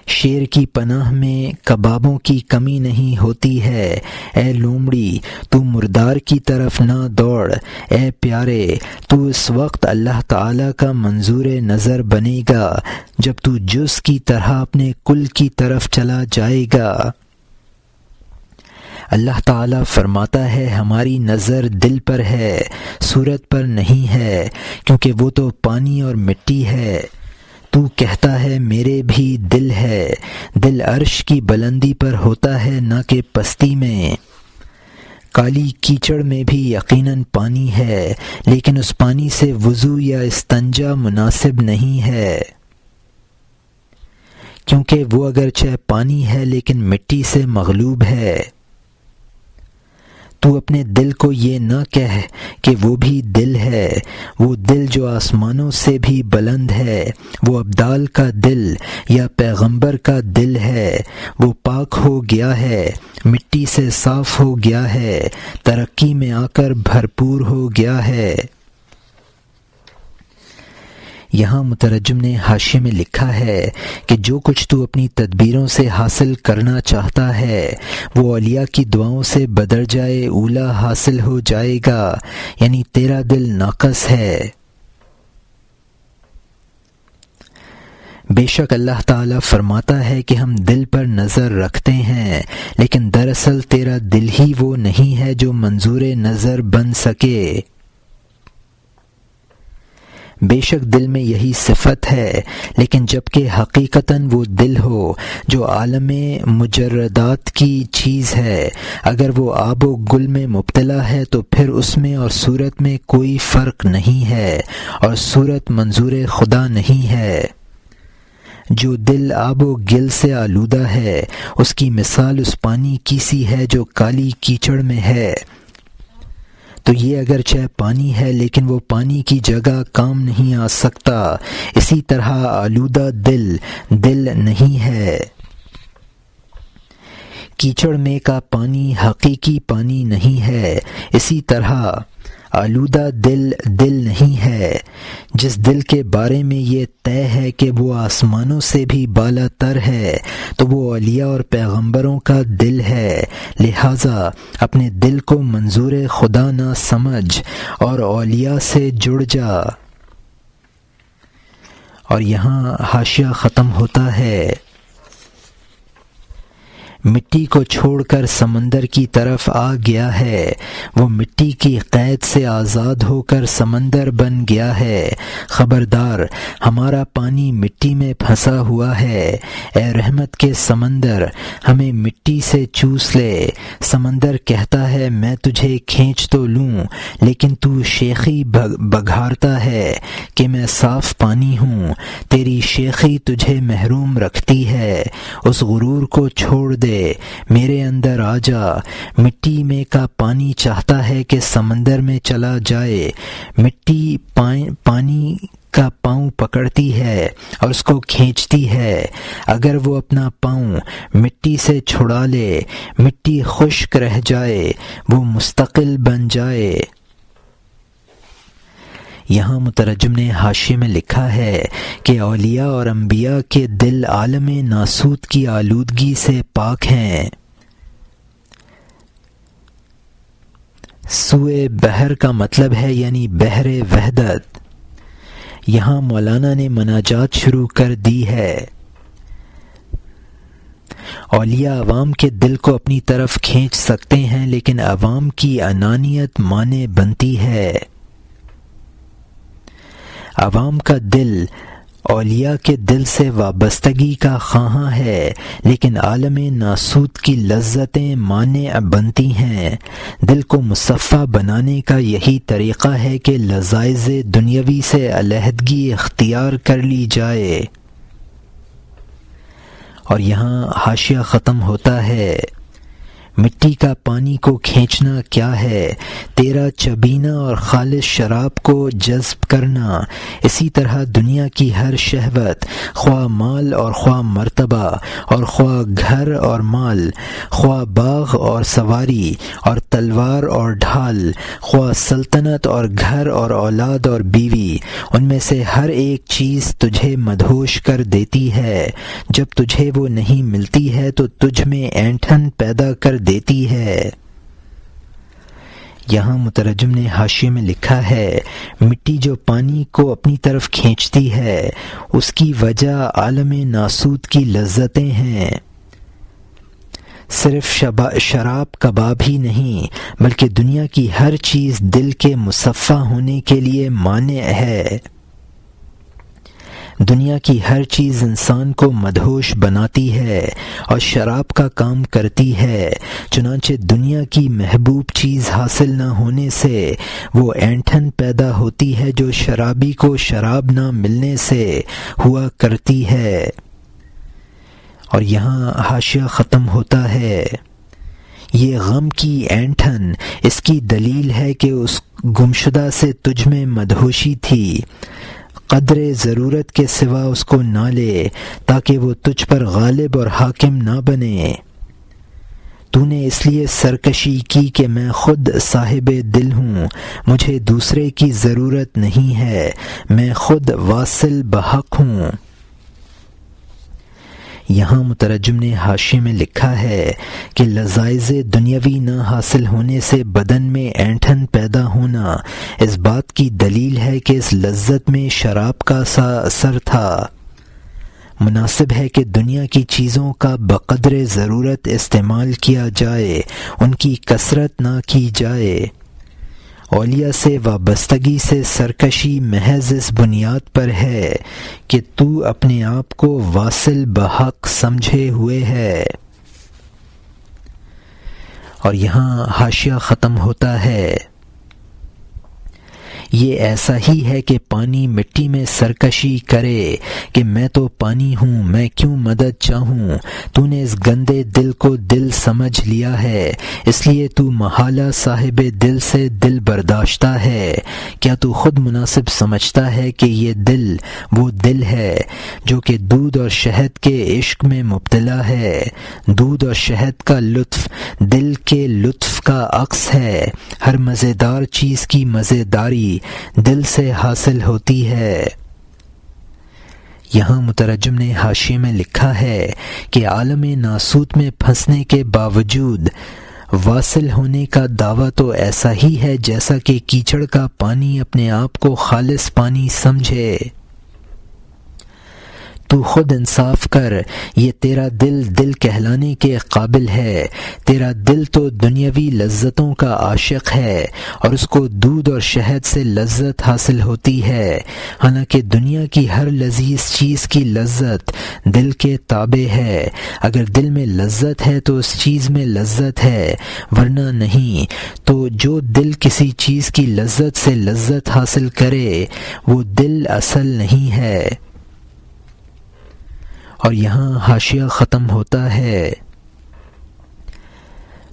شیر کی پناہ میں کبابوں کی کمی نہیں ہوتی ہے، اے لومڑی تو مردار کی طرف نہ دوڑ، اے پیارے تو اس وقت اللہ تعالیٰ کا منظور نظر بنے گا جب تو جز کی طرح اپنے کل کی طرف چلا جائے گا۔ اللہ تعالیٰ فرماتا ہے ہماری نظر دل پر ہے، صورت پر نہیں ہے، کیونکہ وہ تو پانی اور مٹی ہے۔ تو کہتا ہے میرے بھی دل ہے، دل عرش کی بلندی پر ہوتا ہے نہ کہ پستی میں۔ کالی کیچڑ میں بھی یقیناً پانی ہے، لیکن اس پانی سے وضو یا استنجا مناسب نہیں ہے، کیونکہ وہ اگرچہ پانی ہے لیکن مٹی سے مغلوب ہے۔ تو اپنے دل کو یہ نہ کہہ کہ وہ بھی دل ہے، وہ دل جو آسمانوں سے بھی بلند ہے، وہ ابدال کا دل یا پیغمبر کا دل ہے، وہ پاک ہو گیا ہے، مٹی سے صاف ہو گیا ہے، ترقی میں آ کر بھرپور ہو گیا ہے۔ یہاں مترجم نے حاشیے میں لکھا ہے کہ جو کچھ تو اپنی تدبیروں سے حاصل کرنا چاہتا ہے وہ اولیاء کی دعاؤں سے بدرجائے اولا حاصل ہو جائے گا، یعنی تیرا دل ناقص ہے۔ بے شک اللہ تعالیٰ فرماتا ہے کہ ہم دل پر نظر رکھتے ہیں، لیکن دراصل تیرا دل ہی وہ نہیں ہے جو منظور نظر بن سکے۔ بے شک دل میں یہی صفت ہے، لیکن جبکہ حقیقتاً وہ دل ہو جو عالم مجردات کی چیز ہے، اگر وہ آب و گل میں مبتلا ہے تو پھر اس میں اور صورت میں کوئی فرق نہیں ہے، اور صورت منظور خدا نہیں ہے۔ جو دل آب و گل سے آلودہ ہے اس کی مثال اس پانی کی سی ہے جو کالی کیچڑ میں ہے۔ تو یہ اگرچہ پانی ہے لیکن وہ پانی کی جگہ کام نہیں آ سکتا، اسی طرح آلودہ دل دل نہیں ہے۔ کیچڑ میں کا پانی حقیقی پانی نہیں ہے، اسی طرح آلودہ دل دل نہیں ہے۔ جس دل کے بارے میں یہ طے ہے کہ وہ آسمانوں سے بھی بالا تر ہے تو وہ اولیاء اور پیغمبروں کا دل ہے، لہٰذا اپنے دل کو منظور خدا نہ سمجھ اور اولیاء سے جڑ جا۔ اور یہاں حاشیہ ختم ہوتا ہے۔ مٹی کو چھوڑ کر سمندر کی طرف آ گیا ہے، وہ مٹی کی قید سے آزاد ہو کر سمندر بن گیا ہے۔ خبردار ہمارا پانی مٹی میں پھنسا ہوا ہے، اے رحمت کے سمندر ہمیں مٹی سے چوس لے۔ سمندر کہتا ہے میں تجھے کھینچ تو لوں، لیکن تو شیخی بگھارتا ہے کہ میں صاف پانی ہوں، تیری شیخی تجھے محروم رکھتی ہے۔ اس غرور کو چھوڑ دے، میرے اندر آ جا۔ مٹی میں کا پانی چاہتا ہے کہ سمندر میں چلا جائے، مٹی پانی کا پاؤں پکڑتی ہے اور اس کو کھینچتی ہے۔ اگر وہ اپنا پاؤں مٹی سے چھڑا لے، مٹی خشک رہ جائے، وہ مستقل بن جائے۔ یہاں مترجم نے حاشیے میں لکھا ہے کہ اولیاء اور انبیاء کے دل عالم ناسوت کی آلودگی سے پاک ہیں۔ سوئے بحر کا مطلب ہے یعنی بحر وحدت۔ یہاں مولانا نے مناجات شروع کر دی ہے۔ اولیاء عوام کے دل کو اپنی طرف کھینچ سکتے ہیں، لیکن عوام کی انانیت مانع بنتی ہے۔ عوام کا دل اولیاء کے دل سے وابستگی کا خواہاں ہے، لیکن عالم ناسوت کی لذتیں مانع بنتی ہیں۔ دل کو مصفا بنانے کا یہی طریقہ ہے کہ لذائذ دنیاوی سے علیحدگی اختیار کر لی جائے۔ اور یہاں حاشیہ ختم ہوتا ہے۔ مٹی کا پانی کو کھینچنا کیا ہے؟ تیرا چبینا اور خالص شراب کو جذب کرنا۔ اسی طرح دنیا کی ہر شہوت، خواہ مال اور خواہ مرتبہ، اور خواہ گھر اور مال، خواہ باغ اور سواری اور تلوار اور ڈھال، خواہ سلطنت اور گھر اور اولاد اور بیوی، ان میں سے ہر ایک چیز تجھے مدہوش کر دیتی ہے۔ جب تجھے وہ نہیں ملتی ہے تو تجھ میں اینٹھن پیدا کر دیتی ہے۔ یہاں مترجم نے حاشیے میں لکھا ہے، مٹی جو پانی کو اپنی طرف کھینچتی ہے، اس کی وجہ عالم ناسوت کی لذتیں ہیں۔ صرف شراب کباب ہی نہیں، بلکہ دنیا کی ہر چیز دل کے مصفا ہونے کے لیے مانع ہے۔ دنیا کی ہر چیز انسان کو مدہوش بناتی ہے اور شراب کا کام کرتی ہے، چنانچہ دنیا کی محبوب چیز حاصل نہ ہونے سے وہ اینٹھن پیدا ہوتی ہے جو شرابی کو شراب نہ ملنے سے ہوا کرتی ہے۔ اور یہاں حاشیہ ختم ہوتا ہے۔ یہ غم کی اینٹھن اس کی دلیل ہے کہ اس گمشدہ سے تجھ میں مدہوشی تھی، قدر ضرورت کے سوا اس کو نہ لے تاکہ وہ تجھ پر غالب اور حاکم نہ بنے۔ تو نے اس لیے سرکشی کی کہ میں خود صاحب دل ہوں، مجھے دوسرے کی ضرورت نہیں ہے، میں خود واصل بحق ہوں۔ یہاں مترجم نے حاشیے میں لکھا ہے کہ لذائذ دنیاوی نہ حاصل ہونے سے بدن میں اینٹھن پیدا ہونا اس بات کی دلیل ہے کہ اس لذت میں شراب کا سا اثر تھا۔ مناسب ہے کہ دنیا کی چیزوں کا بقدر ضرورت استعمال کیا جائے، ان کی کثرت نہ کی جائے۔ اولیاء سے وابستگی سے سرکشی محض اس بنیاد پر ہے کہ تو اپنے آپ کو واصل بحق سمجھے ہوئے ہے۔ اور یہاں حاشیہ ختم ہوتا ہے۔ یہ ایسا ہی ہے کہ پانی مٹی میں سرکشی کرے کہ میں تو پانی ہوں، میں کیوں مدد چاہوں؟ تو نے اس گندے دل کو دل سمجھ لیا ہے، اس لیے تو محالہ صاحب دل سے دل برداشتہ ہے۔ کیا تو خود مناسب سمجھتا ہے کہ یہ دل وہ دل ہے جو کہ دودھ اور شہد کے عشق میں مبتلا ہے؟ دودھ اور شہد کا لطف دل کے لطف کا عکس ہے۔ ہر مزیدار چیز کی مزیداری دل سے حاصل ہوتی ہے۔ یہاں مترجم نے حاشیے میں لکھا ہے کہ عالم ناسوت میں پھنسنے کے باوجود واصل ہونے کا دعویٰ تو ایسا ہی ہے جیسا کہ کیچڑ کا پانی اپنے آپ کو خالص پانی سمجھے۔ تو خود انصاف کر، یہ تیرا دل دل کہلانے کے قابل ہے؟ تیرا دل تو دنیاوی لذتوں کا عاشق ہے اور اس کو دودھ اور شہد سے لذت حاصل ہوتی ہے، حالانکہ دنیا کی ہر لذیذ چیز کی لذت دل کے تابع ہے۔ اگر دل میں لذت ہے تو اس چیز میں لذت ہے، ورنہ نہیں۔ تو جو دل کسی چیز کی لذت سے لذت حاصل کرے وہ دل اصل نہیں ہے۔ اور یہاں حاشیہ ختم ہوتا ہے۔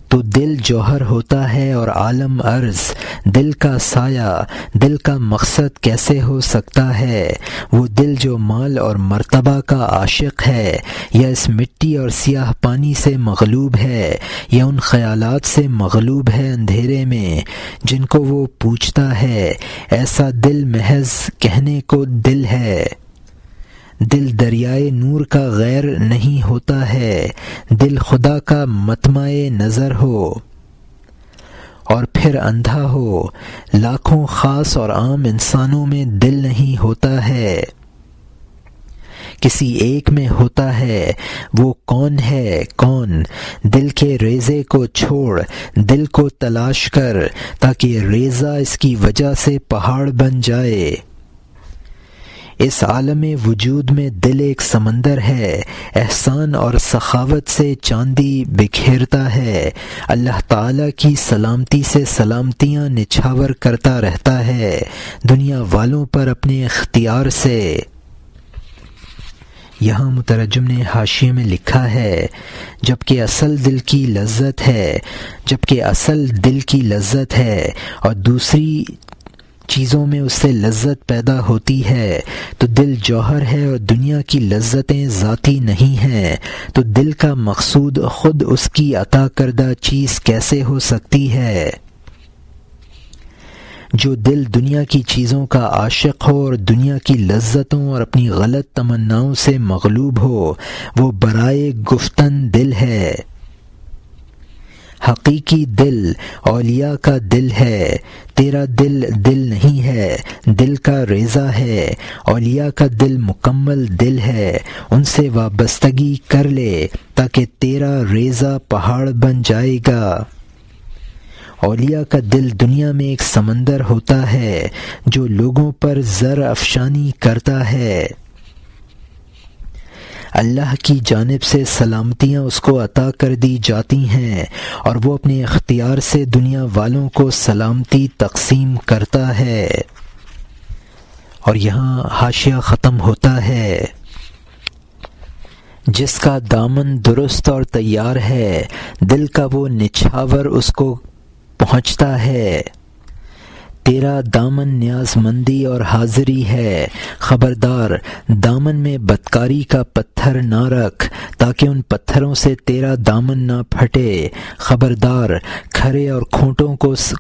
تو دل جوہر ہوتا ہے اور عالم عرض دل کا سایہ، دل کا مقصد کیسے ہو سکتا ہے؟ وہ دل جو مال اور مرتبہ کا عاشق ہے، یا اس مٹی اور سیاہ پانی سے مغلوب ہے، یا ان خیالات سے مغلوب ہے اندھیرے میں جن کو وہ پوچھتا ہے، ایسا دل محض کہنے کو دل ہے۔ دل دریائے نور کا غیر نہیں ہوتا ہے، دل خدا کا مطمع نظر ہو اور پھر اندھا ہو۔ لاکھوں خاص اور عام انسانوں میں دل نہیں ہوتا ہے، کسی ایک میں ہوتا ہے۔ وہ کون ہے؟ کون؟ دل کے ریزے کو چھوڑ، دل کو تلاش کر تاکہ ریزہ اس کی وجہ سے پہاڑ بن جائے۔ اس عالم وجود میں دل ایک سمندر ہے، احسان اور سخاوت سے چاندی بکھیرتا ہے، اللہ تعالیٰ کی سلامتی سے سلامتیاں نچھاور کرتا رہتا ہے دنیا والوں پر اپنے اختیار سے۔ یہاں مترجم نے حاشیے میں لکھا ہے جبکہ اصل دل کی لذت ہے اور دوسری چیزوں میں اس سے لذت پیدا ہوتی ہے تو دل جوہر ہے اور دنیا کی لذتیں ذاتی نہیں ہیں، تو دل کا مقصود خود اس کی عطا کردہ چیز کیسے ہو سکتی ہے؟ جو دل دنیا کی چیزوں کا عاشق ہو اور دنیا کی لذتوں اور اپنی غلط تمناؤں سے مغلوب ہو، وہ برائے گفتن دل ہے۔ حقیقی دل اولیاء کا دل ہے، تیرا دل دل نہیں ہے، دل کا ریزہ ہے۔ اولیاء کا دل مکمل دل ہے، ان سے وابستگی کر لے تاکہ تیرا ریزہ پہاڑ بن جائے گا۔ اولیاء کا دل دنیا میں ایک سمندر ہوتا ہے جو لوگوں پر زر افشانی کرتا ہے، اللہ کی جانب سے سلامتیاں اس کو عطا کر دی جاتی ہیں اور وہ اپنے اختیار سے دنیا والوں کو سلامتی تقسیم کرتا ہے۔ اور یہاں حاشیہ ختم ہوتا ہے۔ جس کا دامن درست اور تیار ہے، دل کا وہ نچھاور اس کو پہنچتا ہے۔ تیرا دامن نیاز مندی اور حاضری ہے، خبردار دامن میں بدکاری کا پتھر نہ رکھ تاکہ ان پتھروں سے تیرا دامن نہ پھٹے، خبردار کھرے اور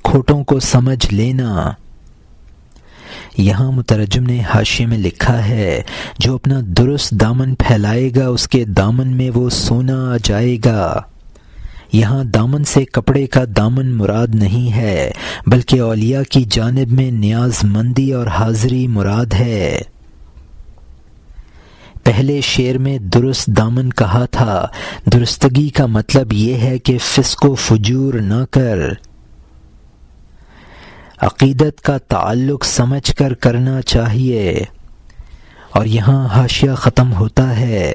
کھوٹوں کو سمجھ لینا۔ یہاں مترجم نے حاشیے میں لکھا ہے جو اپنا درست دامن پھیلائے گا اس کے دامن میں وہ سونا آ جائے گا۔ یہاں دامن سے کپڑے کا دامن مراد نہیں ہے بلکہ اولیاء کی جانب میں نیاز مندی اور حاضری مراد ہے۔ پہلے شعر میں درست دامن کہا تھا، درستگی کا مطلب یہ ہے کہ فسق و فجور نہ کر، عقیدت کا تعلق سمجھ کر کرنا چاہیے۔ اور یہاں حاشیہ ختم ہوتا ہے۔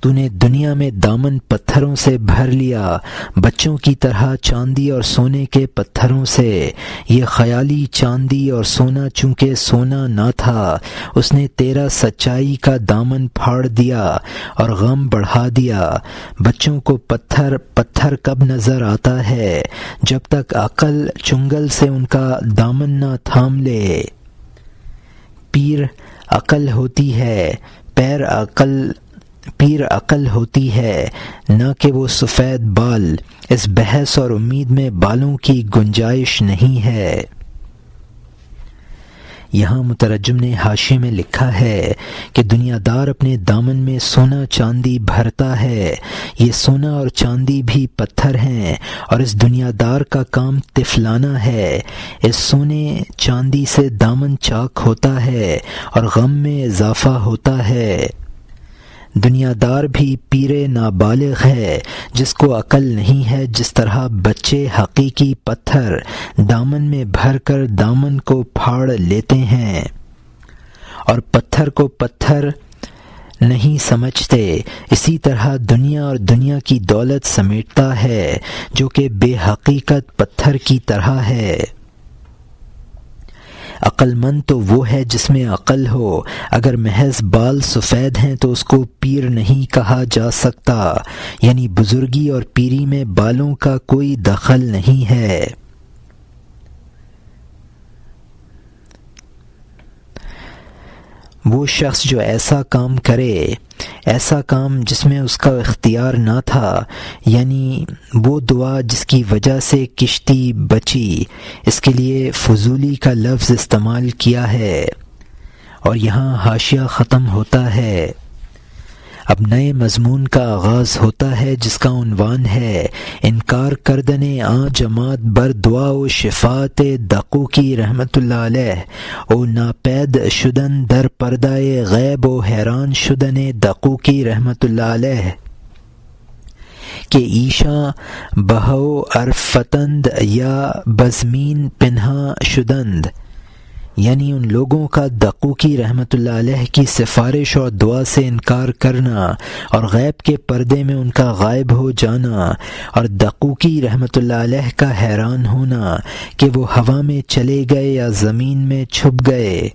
تو نے دنیا میں دامن پتھروں سے بھر لیا، بچوں کی طرح چاندی اور سونے کے پتھروں سے۔ یہ خیالی چاندی اور سونا چونکہ سونا نہ تھا، اس نے تیرا سچائی کا دامن پھاڑ دیا اور غم بڑھا دیا۔ بچوں کو پتھر کب نظر آتا ہے؟ جب تک عقل چنگل سے ان کا دامن نہ تھام لے۔ پیر عقل ہوتی ہے نہ کہ وہ سفید بال، اس بحث اور امید میں بالوں کی گنجائش نہیں ہے۔ یہاں مترجم نے حاشیے میں لکھا ہے کہ دنیا دار اپنے دامن میں سونا چاندی بھرتا ہے، یہ سونا اور چاندی بھی پتھر ہیں اور اس دنیا دار کا کام تفلانا ہے۔ اس سونے چاندی سے دامن چاک ہوتا ہے اور غم میں اضافہ ہوتا ہے۔ دنیا دار بھی پیرے نابالغ ہے جس کو عقل نہیں ہے، جس طرح بچے حقیقی پتھر دامن میں بھر کر دامن کو پھاڑ لیتے ہیں اور پتھر کو پتھر نہیں سمجھتے، اسی طرح دنیا اور دنیا کی دولت سمیٹتا ہے جو کہ بے حقیقت پتھر کی طرح ہے۔ عقل مند تو وہ ہے جس میں عقل ہو، اگر محض بال سفید ہیں تو اس کو پیر نہیں کہا جا سکتا، یعنی بزرگی اور پیری میں بالوں کا کوئی دخل نہیں ہے۔ وہ شخص جو ایسا کام کرے، ایسا کام جس میں اس کا اختیار نہ تھا، یعنی وہ دعا جس کی وجہ سے کشتی بچی، اس کے لیے فضولی کا لفظ استعمال کیا ہے۔ اور یہاں حاشیہ ختم ہوتا ہے۔ اب نئے مضمون کا آغاز ہوتا ہے جس کا عنوان ہے انکار کردن آ جماعت بر دعا و شفاعت دقوقی رحمت اللہ علیہ او ناپید شدن در پردہ غیب و حیران شدن دقوقی رحمت اللہ علیہ کہ ایشا بہو عرفتند یا بزمین پنہا شدند۔ یعنی ان لوگوں کا دقوقی رحمۃ اللہ علیہ کی سفارش اور دعا سے انکار کرنا اور غیب کے پردے میں ان کا غائب ہو جانا، اور دقوقی رحمۃ اللہ علیہ کا حیران ہونا کہ وہ ہوا میں چلے گئے یا زمین میں چھپ گئے۔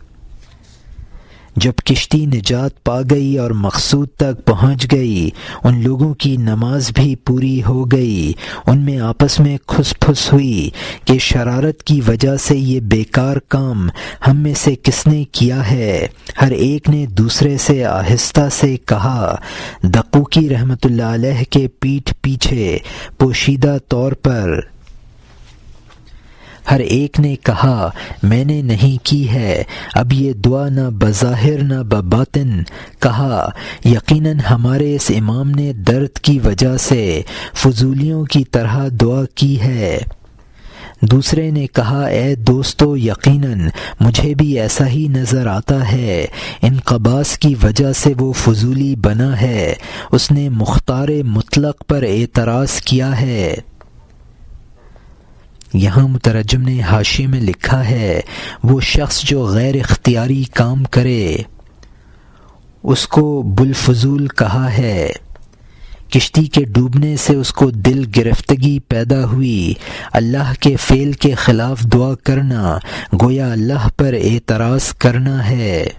جب کشتی نجات پا گئی اور مقصود تک پہنچ گئی، ان لوگوں کی نماز بھی پوری ہو گئی۔ ان میں آپس میں کھس پھس ہوئی کہ شرارت کی وجہ سے یہ بیکار کام ہم میں سے کس نے کیا ہے۔ ہر ایک نے دوسرے سے آہستہ سے کہا۔ دقوقی رحمۃ اللہ علیہ کے پیٹھ پیچھے پوشیدہ طور پر ہر ایک نے کہا، میں نے نہیں کی ہے۔ اب یہ دعا نہ بظاہر نہ بباطن کہا، یقیناً ہمارے اس امام نے درد کی وجہ سے فضولیوں کی طرح دعا کی ہے۔ دوسرے نے کہا، اے دوستو، یقیناً مجھے بھی ایسا ہی نظر آتا ہے۔ انقباس کی وجہ سے وہ فضولی بنا ہے۔ اس نے مختار مطلق پر اعتراض کیا ہے۔ یہاں مترجم نے حاشیے میں لکھا ہے، وہ شخص جو غیر اختیاری کام کرے اس کو بلفضول کہا ہے۔ کشتی کے ڈوبنے سے اس کو دل گرفتگی پیدا ہوئی۔ اللہ کے فعل کے خلاف دعا کرنا گویا اللہ پر اعتراض کرنا ہے۔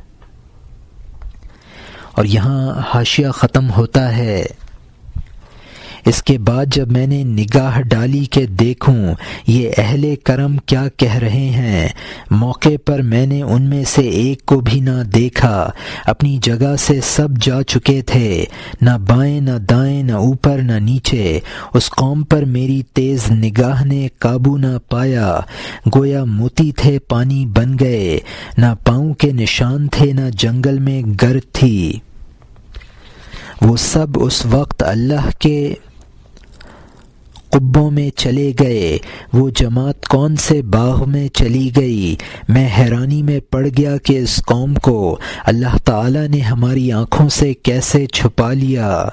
اور یہاں حاشیہ ختم ہوتا ہے۔ اس کے بعد جب میں نے نگاہ ڈالی کہ دیکھوں یہ اہل کرم کیا کہہ رہے ہیں، موقع پر میں نے ان میں سے ایک کو بھی نہ دیکھا۔ اپنی جگہ سے سب جا چکے تھے، نہ بائیں نہ دائیں، نہ اوپر نہ نیچے۔ اس قوم پر میری تیز نگاہ نے قابو نہ پایا، گویا موتی تھے پانی بن گئے، نہ پاؤں کے نشان تھے نہ جنگل میں گرد تھی۔ وہ سب اس وقت اللہ کے قبوں میں چلے گئے۔ وہ جماعت کون سے باغ میں چلی گئی؟ میں حیرانی میں پڑ گیا کہ اس قوم کو اللہ تعالی نے ہماری آنکھوں سے کیسے چھپا لیا۔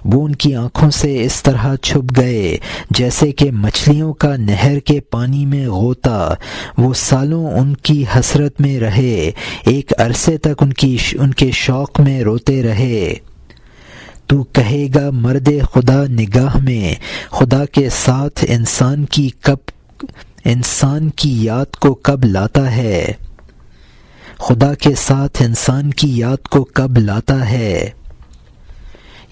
وہ ان کی آنکھوں سے اس طرح چھپ گئے جیسے کہ مچھلیوں کا نہر کے پانی میں غوطہ۔ وہ سالوں ان کی حسرت میں رہے، ایک عرصے تک ان کے شوق میں روتے رہے۔ تو کہے گا مرد خدا نگاہ میں خدا کے ساتھ انسان کی یاد کو کب لاتا ہے؟ خدا کے ساتھ انسان کی یاد کو کب لاتا ہے؟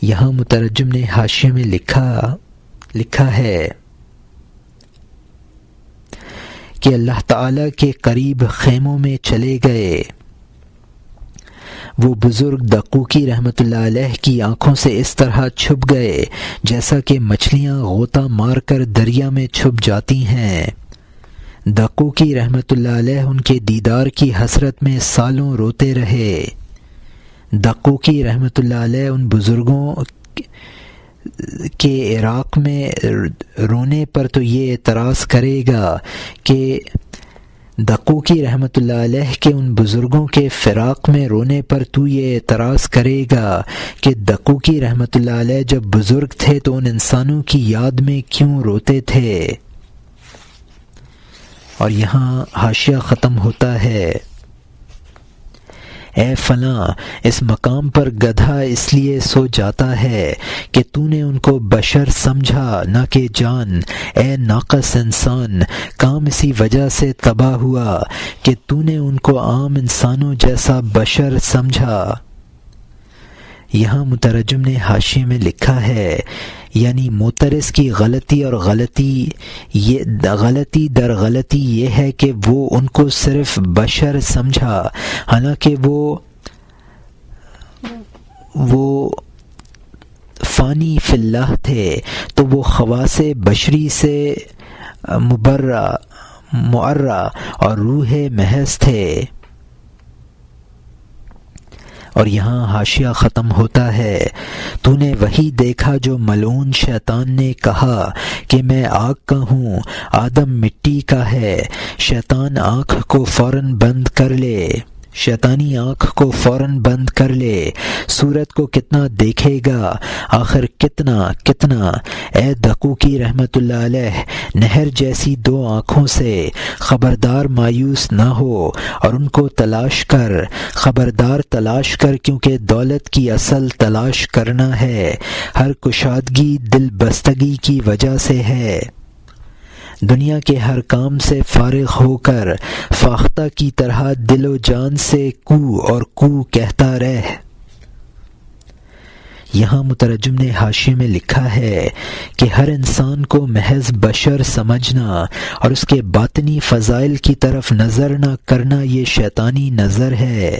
یہاں مترجم نے حاشیے میں لکھا ہے کہ اللہ تعالی کے قریب خیموں میں چلے گئے۔ وہ بزرگ دقوقی رحمۃ اللہ علیہ کی آنکھوں سے اس طرح چھپ گئے جیسا کہ مچھلیاں غوطہ مار کر دریا میں چھپ جاتی ہیں۔ دقوقی رحمۃ اللہ علیہ ان کے دیدار کی حسرت میں سالوں روتے رہے۔ دقوقی رحمۃ اللہ علیہ ان بزرگوں کے عراق میں رونے پر تو یہ اعتراض کرے گا کہ دقوقی رحمۃ اللہ علیہ کے ان بزرگوں کے فراق میں رونے پر تو یہ اعتراض کرے گا کہ دقوقی رحمۃ اللہ علیہ جب بزرگ تھے تو ان انسانوں کی یاد میں کیوں روتے تھے۔ اور یہاں حاشیہ ختم ہوتا ہے۔ اے فلاں، اس مقام پر گدھا اس لیے سو جاتا ہے کہ تو نے ان کو بشر سمجھا نہ کہ جان۔ اے ناقص انسان، کام اسی وجہ سے تباہ ہوا کہ تو نے ان کو عام انسانوں جیسا بشر سمجھا۔ یہاں مترجم نے حاشیے میں لکھا ہے، یعنی معترض کی غلطی در غلطی یہ ہے کہ وہ ان کو صرف بشر سمجھا، حالانکہ وہ فانی فی اللہ تھے، تو وہ خواص بشری سے معرّہ اور روح محض تھے۔ اور یہاں حاشیہ ختم ہوتا ہے۔ تو نے وہی دیکھا جو ملعون شیطان نے کہا کہ میں آگ کا ہوں، آدم مٹی کا ہے۔ شیطان آنکھ کو فوراً بند کر لے۔ شیطانی آنکھ کو فوراً بند کر لے، صورت کو کتنا دیکھے گا، آخر کتنا اے دقوقی رحمت اللہ علیہ، نہر جیسی دو آنکھوں سے خبردار مایوس نہ ہو اور ان کو تلاش کر، خبردار تلاش کر، کیونکہ دولت کی اصل تلاش کرنا ہے، ہر کشادگی دل بستگی کی وجہ سے ہے۔ دنیا کے ہر کام سے فارغ ہو کر فاختہ کی طرح دل و جان سے کو کہتا رہ۔ یہاں مترجم نے حاشیے میں لکھا ہے کہ ہر انسان کو محض بشر سمجھنا اور اس کے باطنی فضائل کی طرف نظر نہ کرنا یہ شیطانی نظر ہے۔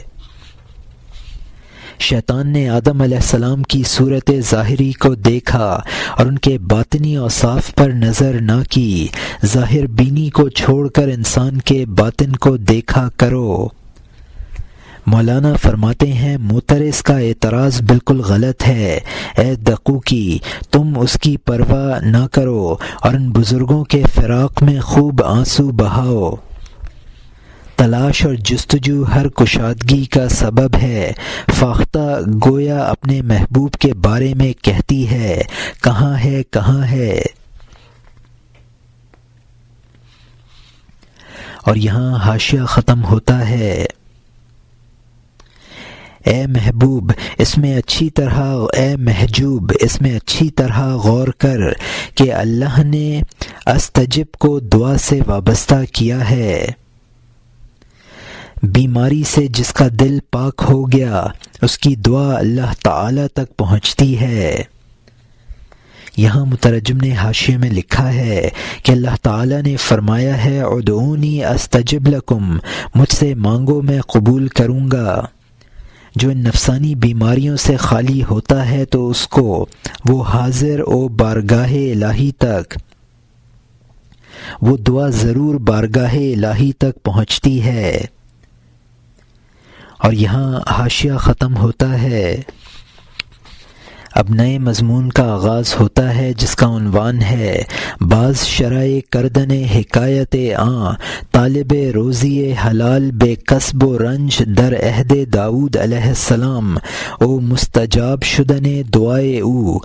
شیطان نے آدم علیہ السلام کی صورت ظاہری کو دیکھا اور ان کے باطنی اوصاف پر نظر نہ کی۔ ظاہر بینی کو چھوڑ کر انسان کے باطن کو دیکھا کرو۔ مولانا فرماتے ہیں معترض کا اعتراض بالکل غلط ہے، اے دقوقی تم اس کی پرواہ نہ کرو اور ان بزرگوں کے فراق میں خوب آنسو بہاؤ۔ تلاش اور جستجو ہر کشادگی کا سبب ہے۔ فاختہ گویا اپنے محبوب کے بارے میں کہتی ہے، کہاں ہے۔ اور یہاں حاشیہ ختم ہوتا ہے۔ اے محبوب اس میں اچھی طرح غور کر کہ اللہ نے استجب کو دعا سے وابستہ کیا ہے۔ بیماری سے جس کا دل پاک ہو گیا اس کی دعا اللہ تعالی تک پہنچتی ہے۔ یہاں مترجم نے حاشیے میں لکھا ہے کہ اللہ تعالی نے فرمایا ہے ادعونی استجب لکم، مجھ سے مانگو میں قبول کروں گا۔ جو ان نفسانی بیماریوں سے خالی ہوتا ہے تو اس کو وہ حاضر و بارگاہ الہی تک وہ دعا ضرور بارگاہ الہی تک پہنچتی ہے۔ اور یہاں حاشیہ ختم ہوتا ہے۔ اب نئے مضمون کا آغاز ہوتا ہے جس کا عنوان ہے بعض شرائع کردن حکایت طالب روزی حلال بے کسب و رنج در عہد داؤد علیہ السلام او مستجاب شدن دعائے او،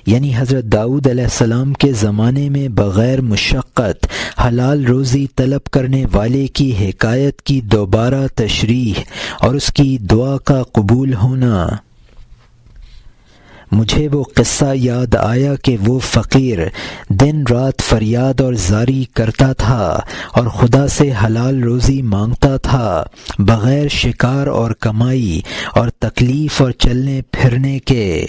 یعنی حضرت داؤد علیہ السلام کے زمانے میں بغیر مشقت حلال روزی طلب کرنے والے کی حکایت کی دوبارہ تشریح اور اس کی دعا کا قبول ہونا۔ مجھے وہ قصہ یاد آیا کہ وہ فقیر دن رات فریاد اور زاری کرتا تھا اور خدا سے حلال روزی مانگتا تھا بغیر شکار اور کمائی اور تکلیف اور چلنے پھرنے کے۔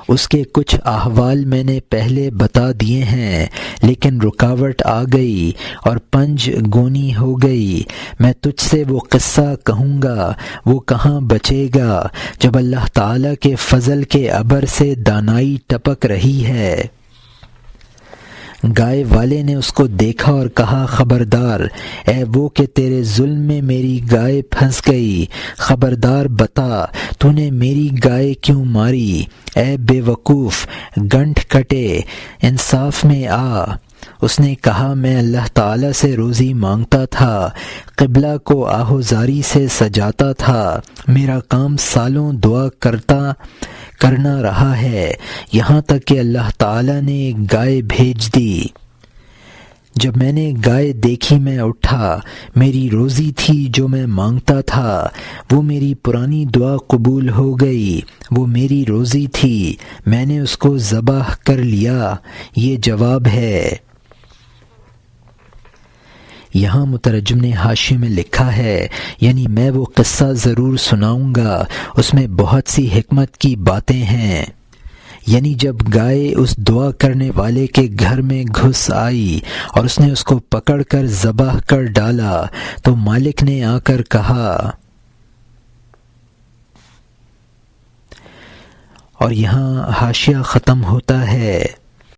اس کے کچھ احوال میں نے پہلے بتا دیے ہیں، لیکن رکاوٹ آ گئی اور پنج گونی ہو گئی۔ میں تجھ سے وہ قصہ کہوں گا، وہ کہاں بچے گا جب اللہ تعالیٰ کے فضل کے ابر سے دانائی ٹپک رہی ہے۔ گائے والے نے اس کو دیکھا اور کہا خبردار اے وہ کہ تیرے ظلم میں میری گائے پھنس گئی، خبردار بتا تو نے میری گائے کیوں ماری، اے بے وقوف گنٹھ کٹے انصاف میں آ۔ اس نے کہا میں اللہ تعالیٰ سے روزی مانگتا تھا، قبلہ کو آہوزاری سے سجاتا تھا، میرا کام سالوں دعا کرنا رہا ہے، یہاں تک کہ اللہ تعالیٰ نے ایک گائے بھیج دی۔ جب میں نے گائے دیکھی میں اٹھا، میری روزی تھی جو میں مانگتا تھا، وہ میری پرانی دعا قبول ہو گئی، وہ میری روزی تھی، میں نے اس کو ذبح کر لیا، یہ جواب ہے۔ یہاں مترجم نے حاشیے میں لکھا ہے یعنی میں وہ قصہ ضرور سناؤں گا، اس میں بہت سی حکمت کی باتیں ہیں۔ یعنی جب گائے اس دعا کرنے والے کے گھر میں گھس آئی اور اس نے اس کو پکڑ کر ذبح کر ڈالا تو مالک نے آ کر کہا۔ اور یہاں حاشیہ ختم ہوتا ہے۔